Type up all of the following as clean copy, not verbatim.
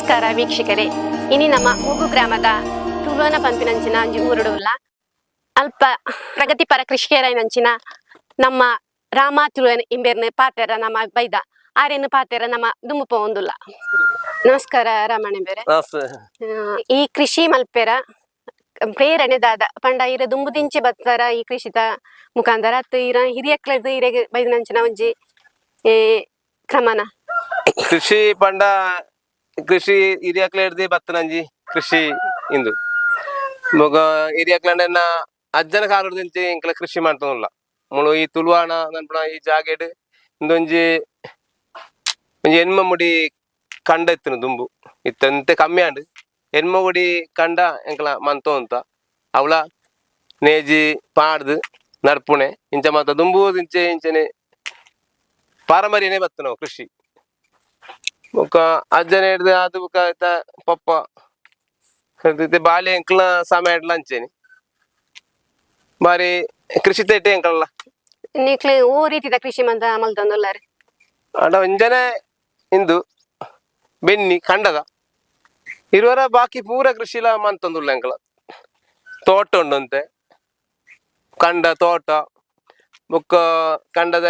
ನಮಸ್ಕಾರ ವೀಕ್ಷಕರೇ. ಇನಿ ನಮ್ಮ ಮೂಗು ಗ್ರಾಮದ ತುಳುವನ ಪಂಪಿನಂಚಿನ ಊರುಡುಲ್ಲ ಅಲ್ಪ ಪ್ರಗತಿಪರ ಕೃಷಿಕೇರನಂಚಿನ ನಮ್ಮ ರಾಮ ತುಳುವನ ಇಂಬೇರ್ನ ಪಾತೆರ ನಮ್ಮ ಬೈದ ಆರೇನು ಪಾತೆರ ನಮ್ಮ ದುಮ್ಮು ಪೋಂದುಲ್ಲ. ನಮಸ್ಕಾರ ರಾಮಣ್ಣ ಬೇರೆ. ಈ ಕೃಷಿ ಮಲ್ಪೆರ ಪ್ರೇರಣೆ ದಾದ ಪಂಡ ಇರ ದುಂಬುದಿಂಚೆ ಬತ್ತಾರ ಈ ಕೃಷಿತ ಮುಖಾಂತರ ಅತ್ತು ಇರ ಹಿರಿಯಕ್ಲದ ಇರೆಗೆ ಬೈದನಂಚಿನ ಒಂಜಿ ಕ್ರಮನ ಕೃಷಿ ಪಂಡ ಕೃಷಿ ಹಿರಿಯಕ್ಲಡ್ದು ಬತ್ತನಂಜಿ ಕೃಷಿ ಇಂದು ಮೊಗ ಹಿರಿಯಕ್ಲಂಡನ್ನ ಅಜ್ಜನ ಕಾಲದಿಂದ ಇಂಕಲ ಕೃಷಿ ಮಾಡ್ತಾನಲ್ಲ ಮುಳು ಈ ತುಳುವಾಣ ನನ್ಪುಣ ಈ ಜಾಗೆಡ್ ಇಂದೊಂಜಿ ಒಂಜಿ ಹೆಣ್ಮ ಮುಡಿ ಕಂಡ ಇತ್ತನು ದುಂಬು ಇತ್ತಂತೆ ಕಮ್ಮಿ ಆಂಡ್ ಹೆಣ್ಮ ಮುಡಿ ಕಂಡ ಎಂಕಲ ಮಂತೋ ಅಂತ ಅವಳ ನೇಜಿ ಪಾಡ್ದು ನಡ್ಪುಣೆ ಇಂಚ ಮಾತ ದುಂಬು ಇಂಚೆ ಇಂಚನೆ ಪಾರಂಪರ್ಯನೇ ಬತ್ತ ನಾವು ಕೃಷಿ ಮುಖ ಅಜ್ಜನ ಹಿಡ್ದು ಅದು ಪಪ್ಪ ಬಾಲ್ಯ ಎಂಕ್ಲ ಸಮಯ ಅಂಚೇನಿ ಬಾರಿ ಕೃಷಿ ತೇಟೆ ಎಂಕಲ್ಲ ನಿಕ್ಲೆ ಓ ರೀತಿದ ಕೃಷಿ ಮಂತ ಮಲ್ತಂದುಲ್ಲಾರೆ ಅಡ ಒಂಜನೆ ಇಂದು ಬೆನ್ನಿ ಕಂಡದ ಇರುವರ ಬಾಕಿ ಪೂರ ಕೃಷಿಲ ಮಂತಂದುಲ್ಲ ಎಂಕಲ ತೋಟ ಉಂಡಂತೆ ಕಂಡ ತೋಟ ಬುಕ್ಕ ಕಂಡದ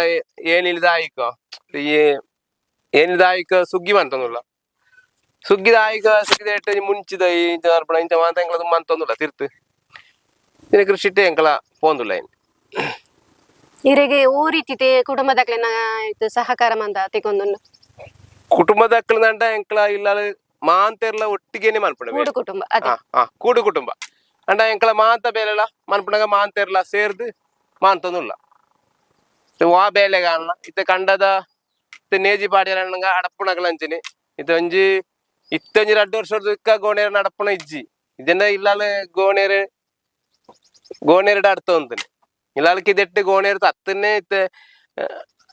ಏನಿಲ್ದ ಆಯ್ಕ ಏನಿಲ್ದ ಆಯ್ಕ ಸುಗ್ಗಿ ಮಂತಂದುಲ್ಲ ಸುಗ್ಗಿದ ಆಯ್ಕ ಸುಗ್ಗಿದ ಮುಂಚಿದ ಇಂಚ ಮಾತ ಎಂಕಲ ಮಂತಂದುಲ್ಲ ತಿರ್ತು ಕೃಷಿ ಎಂಕಲ ಪೋಂದುಲ್ಲ ಏನು ಇರೆಗೆ ಓ ರೀತಿ ಕುಟುಂಬದಕ್ಲೆನ ಸಹಕಾರ ಮಂದ ತೆಗೊಂದು ಕುಟುಂಬದಕ್ಲಂಡ ಎಂಕಲ ಇಲ್ಲ ಮಾಂತೆರ್ಲ ಒಟ್ಟಿಗೆನೆ ಮನ್ಪುಣ ಕೂಡು ಕುಟುಂಬ ಕೂಡು ಕುಟುಂಬ ಅಂಡ ಎಂಕಲ ಮಾಂತ ಬೇಲೆಲ್ಲ ಮನ್ಪುಣಗ ಮಾಂತೆರ್ಲ ಸೇರ್ದು ಮಾಂತಂದುಲ್ಲ ವಾ ಬೇಲೆ ಕಾಣಲ ಇತ್ತ ಕಂಡದ ನೇಜಿ ಪಾಡ್ಯ ಅಡಪ್ಪುಣಗಲಂಚಿನಿ ಇತ್ತ ಒಂಜಿ ಇತ್ತೊಂಜಿ 2 ವರ್ಷದ ಇಕ್ಕ ಗೋಣೇರ ಅಡಪ್ಪುಣ ಇಜ್ಜಿ ಇದನ್ನ ಇಲ್ಲಾಲ ಗೋಣೇರಡ ಅಡ್ತ ಉಂತನೆ ಇಲ್ಲಾಲಕ್ಕೆ ಇದೆಟ್ಟು ಗೋಣೇರ ತತ್ತನೆ ಇತ್ತ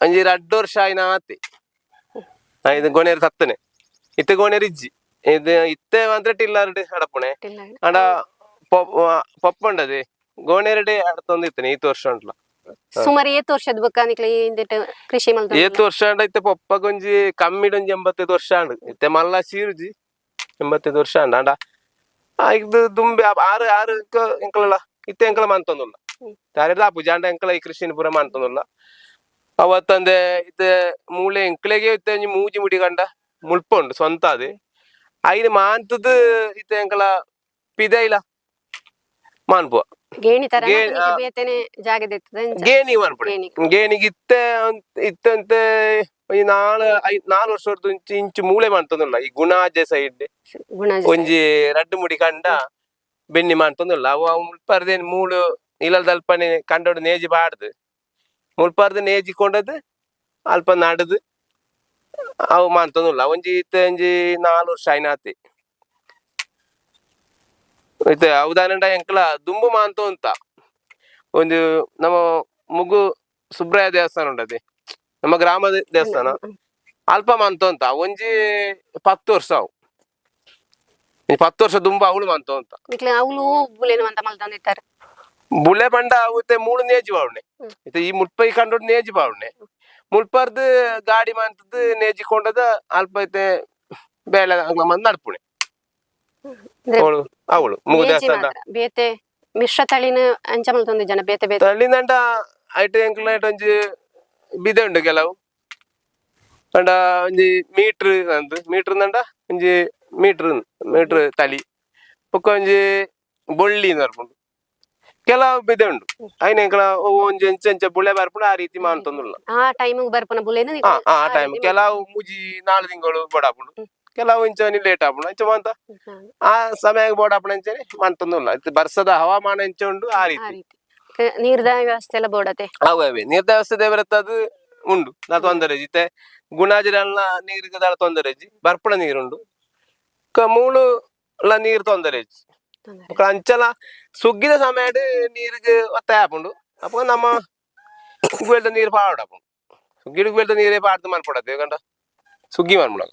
ಒಂಜಿ 2 ವರ್ಷ ಆಯ್ನ ಆತಿ ಇದು ಗೋಣೇರ ತತ್ತನೆ ಇತ್ತ ಗೋಣೇರ ಇಜ್ಜಿ ಇದು ಇತ್ತೆ ಮಾತ್ರ ಟಿಲ್ಲಾರಡೆ ಅಡಪ್ಪುಣೆ ಅಂಡ ಪಪ್ಪ ಉಂಡದೆ ಗೋಣೇರಡೆ ಅಡ್ತೊಂದು ಇತ್ತನೆ ಈತ ವರ್ಷ ಉಂಟ್ಲ ಸುಮಾರು 8 ವರ್ಷದ ಬುಕ್ಕ ಕೃಷಿ ಮಲ್ತ 8 ವರ್ಷ ಅಂಡ ಇತ್ತೆ ಪಪ್ಪ ಗೊಂಜಿ ಕಮ್ಮಿಡೊಂಜಿ 85 ವರ್ಷ ಅಂಡ್ ಇತ್ತೆ ಮಲ್ಲ ಸೀರುಜಿ 85 ವರ್ಷ ಅಂಡ ಅಂಡ ಇದು ದುಂಬಿ ಆರು ಎಂಕಲ ಇತ್ತೆ ಎಂಕಲ ಮಂತೊಂದುಲ್ಲ ತಾರೇದ ಪೂಜಾಂಡ ಎಂಕಲ ಈ ಕೃಷಿನ ಪೂರ ಮಂತೊಂದುಲ್ಲ ಅವತ್ತಂದೆ ಇತ್ತೆ ಮೂಳೆ ಎಂಕ್ಲೆಗೆ ಇತ್ತೆ ಒಂಜಿ ಮೂಜಿ ಮುಡಿ ಕಂಡ ಮುಲ್ಪ ಉಂಡು ಸ್ವಂತ ಅದು ಐದು ಮಾಂತದ ಇತ್ತೆ ಎಂಕಲ ಪಿದೈಲ ಮಾನ್ಪುವ ಗೇಣಿ ಮನ್ಪುಡೆ ಗೇಣಿಗೆ ಇತ್ತಂತೆ 4 ವರ್ಷದ ಇಂಚು ಮೂಳೆ ಮಾಡ್ತಂದಿಲ್ಲ ಈ ಗುಣಾಜೆ ಸೈಡ್ ಒಂಜಿ 2 ಮುಡಿ ಕಂಡ ಬೆನ್ನಿ ಮಾಡ್ತಂದಿಲ್ಲ ಅವು ಮುಲ್ಪಾರ್ದೇನು ಮೂಳು ಇಲ್ಲದಲ್ಪನೆ ಕಂಡೋಡು ನೇಜಿ ಬಾಡ್ದು ಮುಲ್ಪಾರ್ದು ನೇಜಿ ಕೊಂಡದ್ದು ಅಲ್ಪ ನಡ್ದು ಅವು ಮಾಡ್ತಂದಿಲ್ಲ ಒಂಜಿ ಒಂಜಿ 4 ವರ್ಷ ಆಯ್ನಾತಿ ಇತ್ತೆ ಉದಾಹರಣೆ ಎಂಕಲ ದುಂಬು ಮಾಂತು ಅಂತ ಒಂದು ನಮ್ಮ ಮುಗು ಸುಬ್ರಾಯ ದೇವಸ್ಥಾನ ಉಂಟದೆ ನಮ್ಮ ಗ್ರಾಮದ ದೇವಸ್ಥಾನ ಅಲ್ಪ ಮಾಂತು ಅಂತ ಒಂಜಿ 10 ವರ್ಷ ಅವು 10 ವರ್ಷ ದುಂಬು ಅವಳು ಮಾಂತು ಅಂತ ಬುಳೆ ಪಂಡ ಅವತ್ತೆ ಮೂಳು ನೇಜಿ ಬಾವಣೆ ಇತ್ತೆ ಈ ಮುಲ್ಪೈ ಕಂಡೋಡು ನೇಜಿ ಬಾವಣೆ ಮುಲ್ಪರ್ದು ಗಾಡಿ ಮಾಂತದ್ದು ನೇಜಿ ಕೊಂಡದ ಅಲ್ಪ ಐತೆ ಬೇಳೆ ಮಂದ್ ನಡ್ಪುಣೆ ಅವಳು ಮುಗು ದೇವಸ್ಥಾನ ಬೇತೆ ಮಿಶ್ರ ತಳಿನ ಅಂಚ ಮಲ್ತೊಂದು ಜನ ಬೇತೆ ಬೇತೆ ತಳಿನಂಡ ಐಟ ಎಂಕ್ಲ ಒಂಜಿ ಬಿದೆ ಉಂಡು ಕೆಲವು ಅಂಡ ಒಂಜಿ ಮೀಟ್ರ್ ಅಂದು ಮೀಟ್ರ್ ನಂಡ ಒಂಜಿ ಮೀಟ್ರ್ ತಳಿ ಬೊಕ್ಕ ಒಂಜಿ ಬೊಳ್ಳಿ ಬರ್ಪುಂಡು ಕೆಲವು ಬಿದೆ ಉಂಡು ಐನ ಎಂಕ್ಲ ಒಂಜಿ ಎಂಚ ಬುಳೆ ಬರ್ಪುಂಡು ಆ ರೀತಿ ಮಾಡ್ತಂದುಲ್ಲ ಆ ಟೈಮ್ ಬರ್ಪುನ ಬುಳೆನ ಆ ಟೈಮ್ ಕೆಲವು ಮುಜಿ 4 ತಿಂಗಳು ಬೋಡಾಪುಂಡು ಕೆಲವು ಇಂಚ ಲೇಟ್ ಆಪುಂಡು ಇಂಚ ಮಂತ ಆ ಸಮಯ ಬೋಡಾಪುಣ ಇಂಚನೆ ಮಂತಂದುಲ್ಲ ಬರ್ಸದ ಹವಾಮಾನ ಇಂಚ ಉಂಡು ಆ ರೀತಿ ನೀರ್ದ ವ್ಯವಸ್ಥೆ ಎಲ್ಲ ಬೋಡತೆ ಅವೇ ನೀರ್ದ ವ್ಯವಸ್ಥೆ ಬರ್ತದು ಉಂಡು ನಾ ತೊಂದರೆ ಇತ್ತೆ ಗುಣಾಜಿರಲ್ಲ ನೀರಿಗೆ ದಾಳ ತೊಂದರೆ ಬರ್ಪುಣ ನೀರುಂಡು ಮೂಳು ನೀರು ತೊಂದರೆ ಅಂಚಲ ಸುಗ್ಗಿದ ಸಮಯ ನೀರಿಗೆ ಒತ್ತಾಯ ಆಪುಂಡು ಅಪ್ಪ ನಮ್ಮ ಗುವೆಲ್ದ ನೀರು ಪಾಡಾಪುಂಡು ಸುಗ್ಗಿಡ ಗುವೆಲ್ದ ನೀರೇ ಪಾಡ್ದು ಮಾಡ್ಕೊಡತ್ತೆ ಕಂಡ ಸುಗ್ಗಿ ಮಾಡ್ಬಿಡಾಗ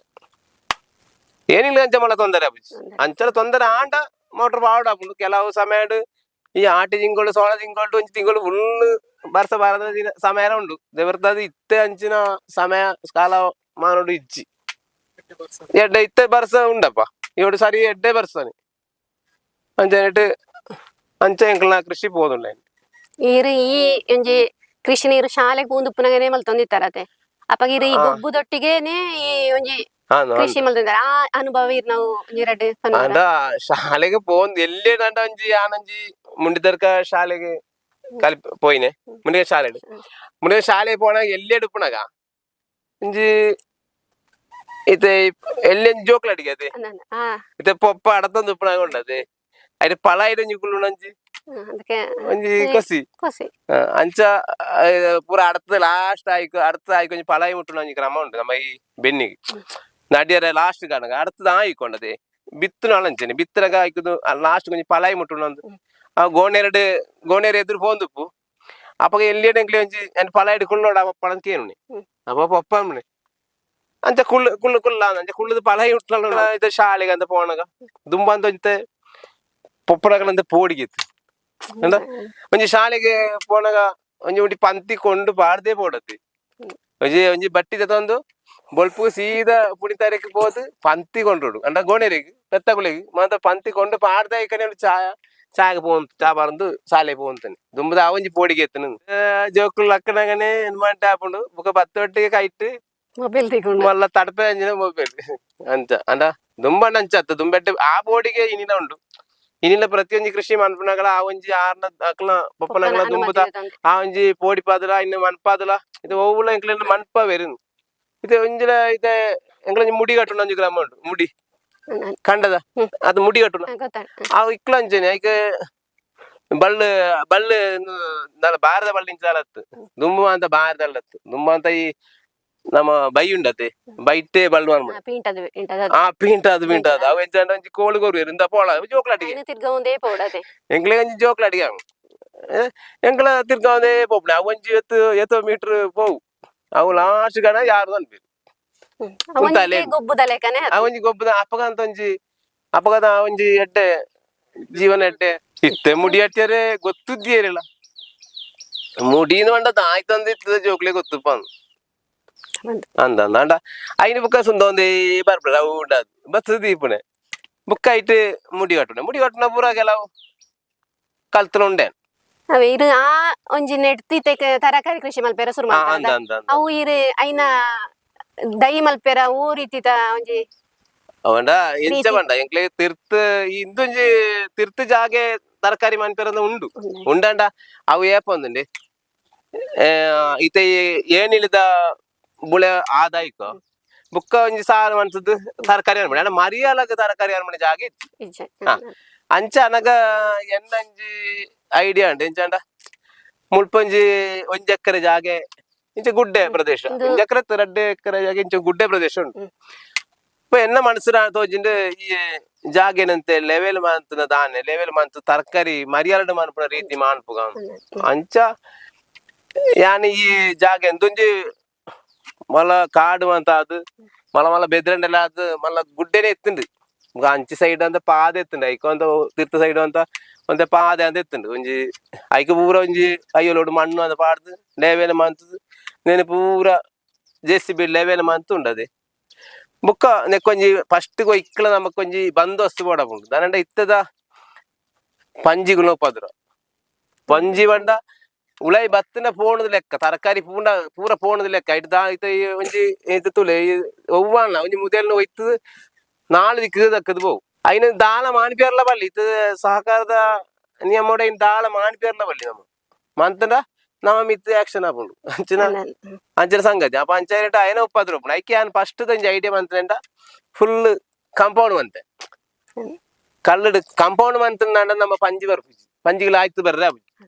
ಏನಿಲ್ಲ ಅಂಚ ಮಳ ತೊಂದರೆ ಆಪುಜಿ ಅಂಚಲ ತೊಂದರೆ ಆಂಡ ಮೋಟ್ರ್ ಪಾಡಾಪುಂಡು ಕೆಲವು ಸಮಯ ಈ 8 ತಿಂಗಳು 16 ತಿಂಗಳು 1 ತಿಂಗಳು ಫುಲ್ ಬರ್ಸ ಬಾರದ ಸಮಯ ಉಂಡು ದೇವರ್ತದ ಇತ್ತೆ ಅಂಚಿನ ಸಮಯ ಕಾಲ ಮಾನೋಡು ಇಜ್ಜಿ ಎಡ್ಡೆ ಇತ್ತೆ ಬರ್ಸ ಉಂಡಪ್ಪ ಇವಡು ಸರಿ ಎಡ್ಡೆ ಬರ್ಸನೆ ಅಂಚನೆಟ್ ಅಂಚ ಎಂಕ್ಲ ಕೃಷಿ ಪೋದುಂಡ ಈರು ಈ ಒಂಜಿ ಕೃಷಿ ನೀರು ಶಾಲೆಗೆ ಪೂಂದುಪ್ಪುನಗನೆ ಮಲ್ತೊಂದಿತ್ತಾರತೆ ಅಪ್ಪಗ ಈ ಗೊಬ್ಬುದೊಟ್ಟಿಗೆನೆ ಈ ಒಂಜಿ ಕೃಷಿ ಮಲ್ತೊಂದಿದ್ದಾರೆ ಆ ಅನುಭವ ಇರ್ ನಾವು ಒಂಜಿ ಎರಡು ಅಂಡ ಶಾಲೆಗೆ ಪೋಂದ್ ಎಲ್ಲೇ ನಂಡ ಒಂಜಿ ಆನಂಜಿ ಮುಂಡಿದರ್ಕ ಶಾಲೆಗೆ ಕಲಿ ಪೋಯಿನೆ ಮುಂಡಿಗೆ ಶಾಲೆಗೆ ಪೋನಾಗ ಎಲ್ಲೇ ಡುಪ್ಪುನಾಗ ಒಂಜಿ ಇತ್ತೆ ಎಲ್ಲಿ ಜೋಕ್ಲ ಅಡಿಗೆ ಅದೇ ಇತ್ತೆ ಪೊಪ್ಪ ಅಡತಂದು ಉಪ್ಪುನಾಗ ಉಂಡದೆ ಅಯ್ಯ ಪಳ ಇಡ ಒಂಜಿ ಒಂಜಿ ಕೊಸಿ ಅಂಚ ಪೂರ ಅಡತ ಲಾಸ್ಟ್ ಆಯ್ಕು ಒಂಜಿ ಪಳಾಯಿ ಮುಟ್ಟುನ ಒಂಜಿ ಕ್ರಮ ಉಂಟು ನಮ್ಮ ಈ ಬೆನ್ನಿಗೆ ನಡಿಯರ ಲಾಸ್ಟ್ ಕಾಣಗ ಅಡತದ ಆಯ್ಕೊಂಡದೆ ಬಿತ್ತುನ ಅಳಂಚನೆ ಬಿತ್ತನಾಗ ಆಯ್ಕುದು ಲಾಸ್ಟ್ ಒಂಜಿ ಪಳಾಯಿ ಮುಟ್ಟುನ ಆ ಗೋಣೇರು ಎದುರು ಪೋಂದುಪ್ಪು ಅಪ್ಪಗ ಎಲ್ಲಿ ಒಂಜಿ ಪಳಾಯಿ ಕುಳ್ಳೋಡ ಪಳನ್ ಕೇನು ಅಪ್ಪ ಪಪ್ಪ ಮನೆ ಅಂಚ ಕುಳ್ಳು ಅಂಚ ಕುಳ್ಳದ ಪಳಾಯಿ ಹುಟ್ಟಲ ಇದು ಶಾಲೆಗೆ ಅಂತ ಪೋಣಗ ದುಂಬ ಅಂತ ಒಂತೆ ಪೊಪ್ಪಡಗಳಂತ ಪೋಡಿಗಿತ್ತು ಅಂದ ಒಂಜಿ ಶಾಲೆಗೆ ಪೋನಾಗ ಒಂಜಿ ಉಂಟಿ ಪಂತಿ ಕೊಂಡು ಪಾಡ್ದೆ ಪೋಡತಿ ಒಂಜಿ ಬಟ್ಟಿ ತಂದು ಬೊಲ್ಪು ಸೀದಾ ಪುಣಿತಾರಕ್ಕೆ ಹೋದ್ ಪಂತಿ ಕೊಂಡ್ರು ಅಂಡ ಗೋಣೆರಿಗೆ ಪೆತ್ತಗುಳಿಗೆ ಮಾತ ಪಂತಿ ಕೊಂಡು ಪಾಡ್ದ ಈ ಕಡೆ ಚಾಗೆ ಪೋಂತು ಚಾ ಬಾರಂದು ಶಾಲೆ ಪೋಂತಾನೆ ದುಂಬದ ಅವಂಜಿ ಪೋಡಿಗೆ ಎತ್ತನು ಜೋಕುಲು ಅಕ್ಕನಾಗನೆ ಏನ್ ಮಾಡಿ ಹಾಕೊಂಡು ಬುಕ್ಕ ಬತ್ತೊಟ್ಟಿಗೆ ಕೈಟ್ಟು ಮೊಬೈಲ್ ಮಲ್ಲ ತಡಪೆ ಅಂಜಿನ ಮೊಬೈಲ್ ಅಂಚ ಅಂಡ ದುಂಬ ಅಂಚತ್ತ ದುಂಬೆಟ್ಟೆ ಆ ಬೋಡಿಗೆ ಇನಿನ ಉಂಡು ಇನಿನ ಪ್ರತಿಯೊಂದು ಕೃಷಿ ಮನ್ಪನಗಳ ಆ ಒಂಜಿ ಆರ್ನ ಅಕ್ಲ ಪಪ್ಪನಗಳ ದುಂಬದ ಆ ಒಂಜಿ ಪೋಡಿ ಪಾದಲ ಇನ್ನು ಮನ್ಪಾದಲ ಇದು ಒವ್ವುಲ ಎಂಕ್ಲ ಮನ್ಪ ಬೇರೆ ಇದು ಒಂಜಿಲ ಇದೆ ಎಂಕ್ಲ ಮುಡಿ ಕಟ್ಟುನ ಒಂಜಿ ಗ್ರಾಮ ಉಂಟು ಮುಡಿ ಕಂಡದ ಅದು ಮುಡಿ ಕಟ್ಟುನ ಆ ಇಕ್ಲ ಅಂಚನೆ ಐಕೆ ಬಳ್ಳು ಬಾರದ ಬಳ್ಳಿಂಚಾಲತ್ತು ದುಂಬು ಅಂತ ಬಾರದಲ್ಲತ್ತು ದುಂಬ ಅಂತ ಈ ನಮ್ಮ ಬೈ ಉಂಡತೆ ಬೈಟೆ ಬಲ್ಲು ಪೀಂಟದು ಅವು ಎಂಚಂಡ ಒಂಜಿ ಕೋಳಿ ಗೊರು ಇಂದ ಪೋಳ ಜೋಕ್ಲಾಟಿಗೆ ಎಂಕ್ಲೆ ಒಂಜಿ ಜೋಕ್ಲಾಟಿಗೆ ಎಂಕ್ಲ ತಿರ್ಗಾವಂದೇ ಪೋಪ್ನೆ ಅವು ಒಂಜಿ ಎತ್ತೋ ಮೀಟರ್ ಪೋವು ಅವು ಲಾಸ್ಟ್ ಗಣ ಯಾರು ಅನ್ಬೇಕು ಅವಂಜಿ ಗೊಬ್ಬದ ಅಪ್ಪಗಂತ ಒಂಜಿ ಅಪ್ಪಗದ ಒಂಜಿ ಎಡ್ಡೆ ಜೀವನ ಎಡ್ಡೆ ಇತ್ತೆ ಮುಡಿ ಅಟ್ಟರೆ ಗೊತ್ತಿದ್ದೀರಿಲ್ಲ ಮುಡಿನ ಮಂಡದ ಆಯ್ತಂದಿತ್ತದ ಜೋಕ್ಲೆ ಗೊತ್ತಪ್ಪ ಅಂದ ಅಂಡ ಅಯ್ನ ಬುಕ್ಕ ಸುಂದ ಒಂದೇ ಬರ್ಬಿಡ ಅವು ಉಂಡದು ಬತ್ತದ ದೀಪನೆ ಬುಕ್ಕ ಇಟ್ಟು ಮುಡಿ ಕಟ್ಟುನ ಪೂರ ಕೆಲವು ಕಲ್ತನ ಉಂಡೆ ಇರು ಆ ಒಂಜಿ ನೆಡ್ತಿ ತರಕಾರಿ ಕೃಷಿ ಮಲ್ಪೆರ ಶುರು ಅವು ಇರು ಐನ ದೈ ಮಲ್ಪೆರ ಊ ರೀತಿ ಒಂಜಿ ಅವಂಡ ಎಂಚ ಬಂಡ ಎಂಕ್ಲೆ ಇಂದೊಂಜಿ ತಿರ್ತು ಜಾಗೆ ತರಕಾರಿ ಮನ್ಪೆರ ಉಂಡು ಉಂಡಂಡ ಅವು ಏಪ ಒಂದುಂಡಿ ಈತ ಏನಿಲ್ಲದ ಬುಳೆ ಆದಾಯ್ಕ ಬುಕ್ಕ ಒಂಜಿ ಸಾರು ಮನ್ಸದ್ ತರಕಾರಿ ಅನ್ಬಿಡಿ ಅಣ್ಣ ಮರಿಯಾಲಗ ತರಕಾರಿ ಅನ್ಬಿಡಿ ಜಾಗ ಇತ್ತು ಅಂಚ ಅನಗ ಎನ್ನಂಜಿ ಐಡಿಯಾ ಉಂಡು ಎಂಚಂಡ ಮುಳ್ಪೊಂಜಿ ಒಂಜಿ ಎಕರೆ ಜಾಗೆ ಇಂಚ ಗುಡ್ಡೆ ಪ್ರದೇಶ 1 ಎಕರೆ 2 ಎಕರೆ ಜಾಗೆ ಇಂಚ ಗುಡ್ಡೆ ಪ್ರದೇಶ ಉಂಟು ಎನ್ನ ಮನಸ್ಸಿನ ತೋಜಿಂಡ್ ಈ ಜಾಗ ಏನಂತೆ ಲೆವೆಲ್ ಮಂತನ ದಾನೆ ಲೆವೆಲ್ ಮಂತ್ ತರಕಾರಿ ಮರಿಯಾಲಡ ಮನ್ಪುನ ರೀತಿ ಮಾನ್ಪುಗ ಅಂಚ ಯಾನಿ ಈ ಜಾಗ ಎಂದೊಂಜಿ ಮಲ್ಲ ಕಾಡು ಅಂತ ಅದು ಮಲ್ಲ ಬೆದ್ರಂಡೆಲ್ಲ ಅದು ಮಲ್ಲ ಗುಡ್ಡೆನೆ ಎತ್ತುಂಡು ಅಂಚಿ ಸೈಡ್ ಅಂತ ಪಾದೆ ಎತ್ತುಂಡು ಐಕ ಅಂತ ತೀರ್ಥ ಸೈಡ್ ಅಂತ ಒಂದೇ ಪಾದೆ ಅಂತ ಎತ್ತುಂಡು ಒಂಜಿ ಐಕ ಪೂರ ಒಂಜಿ ಅಯ್ಯೋಲೋಡು ಮಣ್ಣು ಅಂತ ಪಾಡ್ದು ಲೆವೆಲ್ ಮಂತದು నేను ಪೂರ JCB ಲೆವೆಲ್ ಮಂತ್ ಉಂಡದೆ ಬುಕ್ಕ ನೆಕ್ಕೊಂಜಿ ಫಸ್ಟ್ ಗೋ ಇಕ್ಕಲ ನಮಕೊಂಜಿ ಬಂದೋಸ್ತು ಪೋಡಪುಂಡು ದಾನಂಡ ಇತ್ತದ ಪಂಜಿಗುಲು ಪದ್ರ ಪಂಜಿ ಬಂಡ ಉಳೈ ಬತ್ತನ ಪೋಣದ ಲೆಕ್ಕ ತರಕಾರಿ ಪೂರ ಪೋಣದ ಲೆಕ್ಕ ಇಟ್ಟು ಒಂಜಿ ಇದು ತುಲೆ ಒವ್ವಾಣ ಒಂಜಿ ಮುದೆಲ್ನ ಒಯ್ತು ನಾಳೆ ದಿಕ್ಕು ದಕ್ಕದು ಬೋವು ಅಯ್ನ ದಾಳ ಮಾಣಿಪೇರ್ಲ ಬಳ್ಳಿ ಇತ್ತು ಸಹಕಾರದ ನಿಯಮೋಡ ಇನ್ ದಾಳ ಮಾಣಿಪೇರ್ಲ ಬಳ್ಳಿ ನಮ್ಮ ಮಂತಂಡ ನಮ್ಮ ಮಿತ್ ಆಕ್ಷನ್ ಆಪುಂಡು ಅಂಚಿನ ಸಂಗತಿ ಆ ಪಂಚಾಯತ್ ಅಯ್ನ ಒಪ್ಪದ್ರು ಐಕೆ ಆನ್ ಫಸ್ಟ್ ಒಂಜಿ ಐಡಿಯಾ ಮಂತಂಡ ಫುಲ್ ಕಾಂಪೌಂಡ್ ಮಂತೆ ಕಲ್ಲಡ್ ಕಾಂಪೌಂಡ್ ಮಂತಂಡ ನಮ್ಮ ಪಂಜಿ ಬರ್ಪುಜಿ ಪಂಜಿಗಳು ಆಯ್ತು ಬರ್ರೆ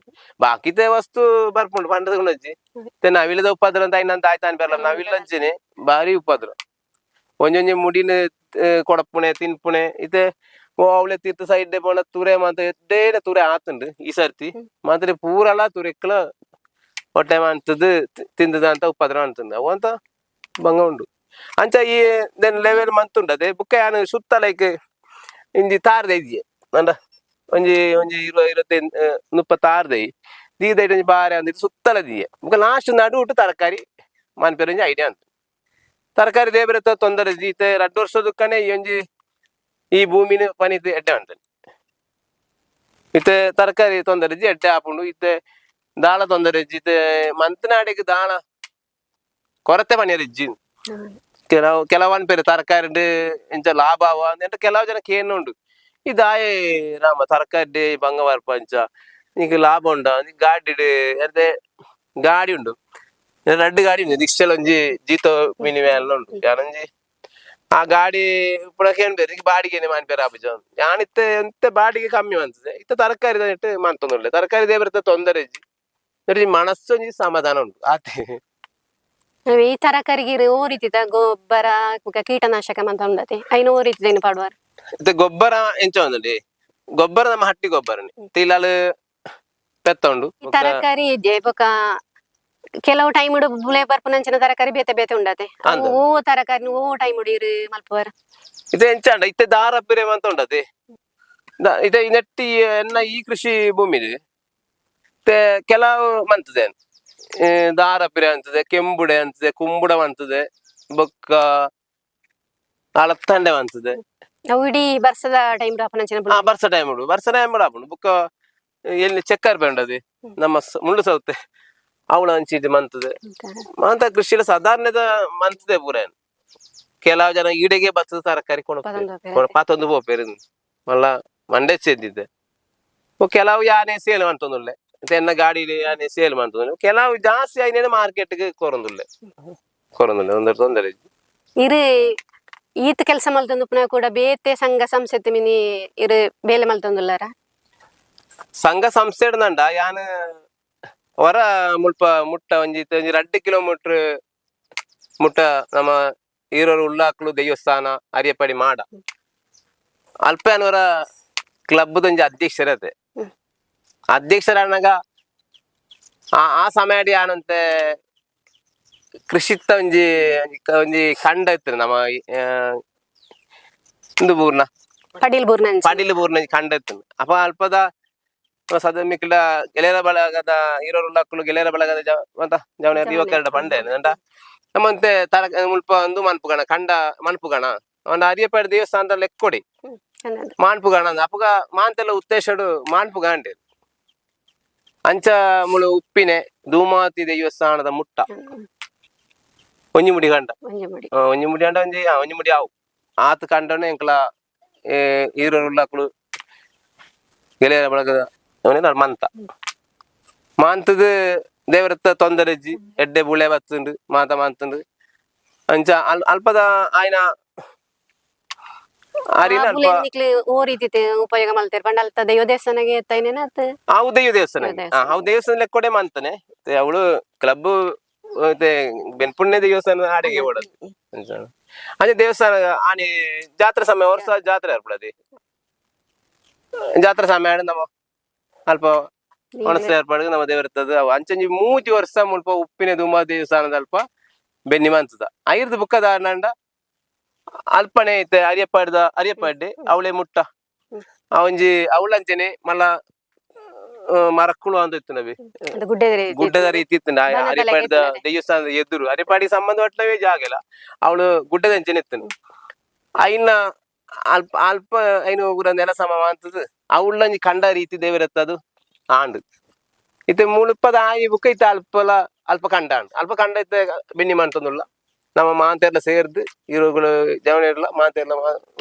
ಬಾಕಿತೆ ವಸ್ತು ಬರ್ಪುಂಡು ಪಂಡದ ಅಜ್ಜಿ ನಾವಿಲ್ಲದ ಉಪ್ಪದ್ರ ಅಂತ ಐನಂತ ಆಯ್ತು ಅನ್ಬರ್ಲ ನಾವಿಲ್ಲ ಅಂಚೆನೆ ಬಾರಿ ಉಪ್ಪದ್ರು ಒಂಜೊಂಜಿ ಮುಡಿನ ಕೊಡಪುಣೆ ತಿನ್ಪುಣೆ ಇತ್ತೆ ಅವಳೆ ತೀರ್ಥ ಸೈಡ್ ಪೋಣ ತುರೆ ಮಂತ ಎಡ್ಡೇನೆ ತುರೆ ಆತುಂಡು ಈ ಸರ್ತಿ ಮಾತ್ರ ಪೂರಲ ತುರೆಕ್ಲ ಹೊಟ್ಟೆ ಮಂತದ್ದು ತಿಂದದ ಅಂತ ಉಪ್ಪದ್ರ ಅಂತಂದು ಅವು ಅಂತ ಬಂಗ ಉಂಡು ಅಂಚ ಈ ಲೆವೆಲ್ ಮಂತುಂಡು ಅದೇ ಬುಕ್ಕ ಯಾನು ಸುತ್ತ ಲೈಕ್ ಇಂಜಿ ತಾರ್ದೆ ಇದೆಯೇ ಅಂಡ ಒಂಜಿ 20-30 ದೀದೈಟ್ ಒಂಜಿ ಬಾರಿ ಅಂದಿದ್ದು ಸುತ್ತಲ ದಿಯೆ ಬುಕ್ಕ ಲಾಸ್ಟ್ ನಡು ಉಟ್ಟು ತರಕಾರಿ ಮನ್ಪೇರ ಒಂಜಿ ಐಡಿಯಾ ಅಂತ ತರಕಾರಿ ದೇವರತ್ತ ತೊಂದರೆ ಈತೆ 2 ವರ್ಷದಕ್ಕನೆ ಈ ಒಂಜಿ ಈ ಭೂಮಿನ ಪನಿತು ಎಡ್ಡೆ ಅಂತಾನೆ ಇತ್ತೆ ತರಕಾರಿ ತೊಂದರೆ ಎಡ್ಡೆ ಆಪುಂಡು ಇತ್ತೆ ದಾಳ ತೊಂದರೆ ಇತ್ತೆ ಮಂತ್ನಾಡಿಗೆ ದಾಳ ಕೊರತೆ ಪನಿಯರ್ ಇಜ್ಜಿ ಕೆಲವನ್ ಪೇರು ತರಕಾರಿ ಇಂಚ ಲಾಭ ಅವ ಅಂತ ಕೆಲವು ಜನಕ್ಕೆ ಏನು ಉಂಟು ಈ ದಾಯೆ ರಾಮ ತರಕಾರಿ ಬಂಗವಾರ ಪಂಚ ಈಗ ಲಾಭ ಉಂಡ ಗಾಡಿ ಅದೇ ಗಾಡಿ ಉಂಡು 2 ಗಾಡಿ ಉಂಟು ದಿಕ್ಷಲ್ ಒಂಜಿ ಜೀತೋ ಮಿನಿಮೆ ಎಲ್ಲ ಉಂಟು ಯಾನಂಜಿ ಆ ಗಾಡಿ ಪುಣಕೇನ್ ಬೇರೆ ಈಗ ಬಾಡಿಗೆನೆ ಮಾನ್ಪೇರ ಆಪುಜ ಯಾನಿತ್ತೆ ಎಂತ ಬಾಡಿಗೆ ಕಮ್ಮಿ ಮಂತದೆ ಇತ್ತ ತರಕಾರಿ ಇಟ್ಟು ಮಂತೊಂದುಳ್ಳೆ ತರಕಾರಿ ದೇವರತ್ತ ತೊಂದರೆ ಇಜ್ಜಿ ಮನಸ್ಸು ಒಂಜಿ ಸಮಾಧಾನ ಉಂಟು ಆತೆ ಈ ತರಕಾರಿಗೆ ಓ ರೀತಿ ಗೊಬ್ಬರ ಕೀಟನಾಶಕ ಅಂತ ಉಂಡತೆ ಐನು ಓ ರೀತಿ ಪಾಡುವಾರ ಇತ್ತೆ ಗೊಬ್ಬರ ಎಂಚ ಒಂದುಂಡಿ ಗೊಬ್ಬರ ನಮ್ಮ ಹಟ್ಟಿ ಗೊಬ್ಬರನೆ ತಿಲಾಲು ಪೆತ್ತ ಉಂಡು ತರಕಾರಿ ಇದ್ದೆ ಬೊಕ ಕೆಲವು ಟೈಮ್ ಬುಲೆ ಬರ್ಪುನಂಚಿನ ತರಕಾರಿ ಬೇತೆ ಬೇತೆ ಉಂಡತೆ ಓ ತರಕಾರಿ ಓ ಟೈಮ್ ಇರು ಮಲ್ಪುವಾರ ಇದು ಎಂಚಾಂಡ ಇತ್ತೆ ದಾರ ಪಿರೆ ಅಂತ ಉಂಡತೆ ಇದೆ ನೆಟ್ಟಿ ಎನ್ನ ಈ ಕೃಷಿ ಭೂಮಿ ಇದೆ ಕೆಲವು ಮಂತದೆ ದಾರ ಪಿರೆ ಅಂತದೆ ಕೆಂಬುಡೆ ಅಂತದೆ ಕುಂಬುಡ ಅಂತದೆ ಬೊಕ್ಕ ಅಳತ್ತಂಡೆ ಅಂತದೆ ಅವು ಇಡೀ ಬರ್ಸದ ಟೈಮ್ ರಾಪನಂಚಿನ ಬರ್ಸ ಟೈಮ್ ಉಂಡು ಬರ್ಸ ಟೈಮ್ ಆಪುಂಡು ಬೊಕ್ಕ ಎಲ್ಲಿ ಚೆಕ್ಕರ್ ಬೇಂಡದೆ ನಮ್ಮ ಮುಳ್ಳು ಸೌತೆ ಅವಳ ಹಂಚಿದೆ ಮಂತದೆ ಅಂತ ಕೃಷಿಲ ಸಾಧಾರಣದ ಮಂತದೆ ಪೂರ ಕೆಲವು ಜನ ಈಡೆಗೆ ಬತ್ತದ ತರಕಾರಿ ಪಾತೊಂದು ಪೋಪೇರು ಮಲ್ಲ ಮಂಡೆ ಚೆದ್ದಿದ್ದೆ ಕೆಲವು ಯಾನೆ ಸೇಲ್ ಮಂತೊಂದುಲ್ಲೆ ಎನ್ನ ಗಾಡಿಲಿ ಯಾನೆ ಸೇಲ್ ಮಂತೊಂದು ಕೆಲವು ಜಾಸ್ತಿ ಆಯ್ನೇನೆ ಮಾರ್ಕೆಟ್ಗೆ ಕೊರೊಂದುಲ್ಲೆ ಒಂದರ ತೊಂದರೆ ಇರು ಈತ ಕೆಲಸ ಮಲ್ತೊಂದು ಪುನಃ ಕೂಡ ಬೇತೆ ಸಂಘ ಸಂಸ್ಥೆ ಮಿನಿ ಇರು ಬೇಲೆ ಮಲ್ತೊಂದುಲ್ಲಾರ ಸಂಘ ಸಂಸ್ಥೆ ನಂಡ ಯಾನ ಹೊರ ಮುಲ್ಪ ಮುಟ್ಟ ಒಂಜಿ 2 ಕಿಲೋಮೀಟರ್ ಮುಟ್ಟ ನಮ್ಮ ಈರೋರು ಉಳ್ಳಾಕ್ಲು ದೇವಸ್ಥಾನ ಅರಿಯಪಡಿ ಮಾಡ ಅಲ್ಪನವರ ಕ್ಲಬ್ ಒಂಜಿ ಅಧ್ಯಕ್ಷರತೆ ಅಧ್ಯಕ್ಷರಾಗ ಆ ಸಮಯಡಿ ಆನಂತೆ ಕೃಷಿತ್ತ ಒಂಜಿ ಒಂಜಿ ಖಂಡ ಇತ್ತು ನಮ್ಮ ಇಂದು ಬೂರ್ನ ಪಡಿಲ್ ಬೂರ್ನ ಖಂಡ ಇತ್ತು ಅಪ್ಪ ಅಲ್ಪದ ಸದ ಮಿಕ್ಕಿಲ ಗೆಳೆಯರ ಬಳಗದ ಈರೋರುಳ್ಳಾಕ್ಲು ಗೆಳೆಯರ ಬಳಗದ ಅಂತ ಜವನ ಯುವಕರ ಪಂಡೆ ಅಂಡ ನಮ್ಮಂತೆ ತರ ಮುಲ್ಪ ಒಂದು ಮನ್ಪುಗಣ ಖಂಡ ಮನ್ಪುಗಣ ಅವನ ಅರಿಯಪೇಡ ದೇವಸ್ಥಾನದ ಲೆಕ್ಕೊಡಿ ಮಾನ್ಪುಗಣ ಅಪ್ಪಗ ಮಾಂತೆಲ್ಲ ಉತ್ತೇಶಡು ಮಾನ್ಪುಗಂಡೆ ಅಂಚ ಮುಳು ಉಪ್ಪಿನೆ ಧೂಮಾತಿ ದೇವಸ್ಥಾನದ ಮುಟ್ಟ ಒಂಜಿ ಮುಡಿ ಗಂಡ ಒಂಜಿ ಮುಡಿ ಗಂಡ ಒಂಜಿ ಮುಡಿ ಆವು ಆತ ಕಂಡನೆ ಎಂಕಲ ಈರೋರುಳ್ಳಾಕ್ಲು ಗೆಳೆಯರ ಬಳಗದ ಮಂತ ಮಾಂತದ ದೇವರತ್ತ ತೊಂದರೆ ಇಜ್ಜಿ ಎಡ್ಡೆ ಬುಳೆ ಬತ್ತುಂಡು ಮಾತ ಮಾತುಂಡು ಅಂಚ ಅಲ್ಪದ ಆಯ್ನ ಓ ರೀತಿ ಉಪಯೋಗ ಮಲ್ತೇರ್ ಪಂಡ ಅಲ್ತ ದೈವ ದೇವಸ್ಥಾನಗೆ ಎತ್ತೈನೇನ ಅವು ದೈವ ದೇವಸ್ಥಾನ ಅವು ದೇವಸ್ಥಾನ ಲೆಕ್ಕೊಡೆ ಮಂತಾನೆ ಅವಳು ಕ್ಲಬ್ ಬೆನ್ಪುಣ್ಯ ದೇವಸ್ಥಾನ ಆಡಿಗೆ ಓಡದು ಅದೇ ದೇವಸ್ಥಾನ ಆನೆ ಜಾತ್ರೆ ಸಮಯ ವರ್ಷ ಜಾತ್ರೆ ಏರ್ಪಡದೆ ಜಾತ್ರೆ ಸಮಯ ನಮ್ಮ ಅಲ್ಪ ಮನಸ್ಸು ಏರ್ಪಡ ನಮ್ಮ ದೇವರತ್ತದ ಅಂಚಂಜಿ 3 ವರ್ಷ ಮುಲ್ಪ ಉಪ್ಪಿನ ಧೂಮ ದೇವಸ್ಥಾನದ ಅಲ್ಪ ಬೆನ್ನಿ ಮಂತದ ಐರ್ದು ಬುಕ್ಕದ ನಂಡ ಅಲ್ಪನೆ ಐತೆ ಅರಿಯಪಾಡ್ಡೆ ಅವಳೆ ಮುಟ್ಟ ಅವಂಜಿ ಅವಳಂಚನೆ ಮಲ್ಲ ಮರಕ್ಕುಳು ಅಂತ ಇತ್ತು ನವಿ ಗುಡ್ಡದ ರೀತಿ ಇತ್ತು ಅರಿಪಾಡ್ದ ದೇವಸ್ಥಾನದ ಎದುರು ಅರಿಪಾಡಿಗೆ ಸಂಬಂಧ ಒಟ್ಟವೇ ಜಾಗಲ್ಲ ಅವಳು ಗುಡ್ಡದ ಅಂಚನೆ ಇತ್ತು ಐನ ಅಲ್ಪ ಅಲ್ಪ ಐನು ನೆಲ ಸಮ ಅಂತದ್ದು ಅವಳಂಜಿ ಕಂಡ ರೀತಿ ದೇವರತ್ತದು ಆಂಡು ಇತ್ತೆ ಮುಳುಪದ ಆಯಿ ಬುಕ್ಕ ಇತ್ತ ಅಲ್ಪ ಕಂಡ ಅಲ್ಪ ಕಂಡ ಇತ್ತ ಬೆನ್ನಿ ಮಂತಂದುಲ್ಲ ನಮ್ಮ ಮಾಂತೆಲ್ಲ ಸೇರ್ದು ಇರುಗಳು ಜವನೆಲ್ಲ ಮಾಂತೆಲ್ಲ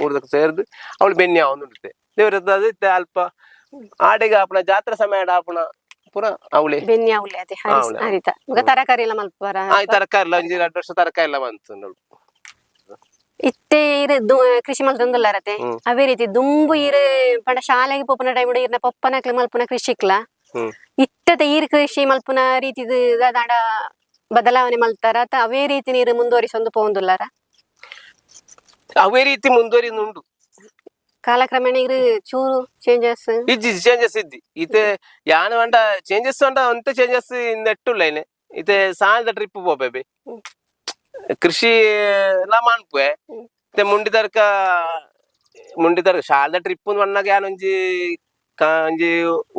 ಊರ್ದ ಸೇರ್ದು ಅವಳು ಬೆನ್ನಿ ಅವನುಂಡುತ್ತೆ ದೇವರತ್ತದು ಇತ್ತೆ ಅಲ್ಪ ಆಡೆಗ ಆಪಣ ಜಾತ್ರೆ ಸಮಯ ಆಪಣ ಪುರ ಅವಳೆ ಬೆನ್ನಿ ಅವಳೆ ಅದೇ ಹರಿತ ತರಕಾರಿ ಎಲ್ಲ ಮಲ್ಪರ ತರಕಾರಿ ಎಲ್ಲ 2 ವರ್ಷ ತರಕಾರಿ ಎಲ್ಲ ಬಂತು ಇತ್ತೆ ಕೃಷಿ ಮಲ್ತೊಂದುಲ್ಲಾರತೆ ಅವೇ ರೀತಿ ದುಂಬು ಇರು ಪಂಡ ಶಾಲೆಗೆ ಪೋಪುನ ಟೈಮ್ ಇರ್ನ ಪಪ್ಪನಕ್ಲೆ ಮಲ್ಪುನ ಕೃಷಿಕ್ಲ ಇತ್ತದ ಈರ್ ಕೃಷಿ ಮಲ್ಪುನ ರೀತಿ ದಾಂಡ ಬದಲಾವಣೆ ಮಲ್ತಾರ ಅತ ಅವೇ ರೀತಿ ನೀರು ಮುಂದುವರಿಸೊಂದು ಪೋಂದುಲ್ಲಾರ ಅವೇ ರೀತಿ ಮುಂದುವರಿನುಂಡು ಕಾಲಕ್ರಮೇಣ ಇರು ಚೂರು ಚೇಂಜಸ್ ಇದ್ದಿ ಇತ್ತೆ ಯಾನ ಅಂಡ ಚೇಂಜಸ್ ಅಂಡ ಅಂತ ಚೇಂಜಸ್ ನೆಟ್ಟುಲ್ಲ ಇನೆ ಇತ್ತೆ ಸಾಯದ ಟ್ರಿಪ್ ಪೋಪೆ ಕೃಷಿ ಎಲ್ಲ ಮಾನ್ಪುವೆ ಮತ್ತೆ ಮುಂಡಿ ತರ್ಕ ಶಾಲೆದ ಟ್ರಿಪ್ ಬಣ್ಣಾಗ ಯಾನ ಒಂಜಿ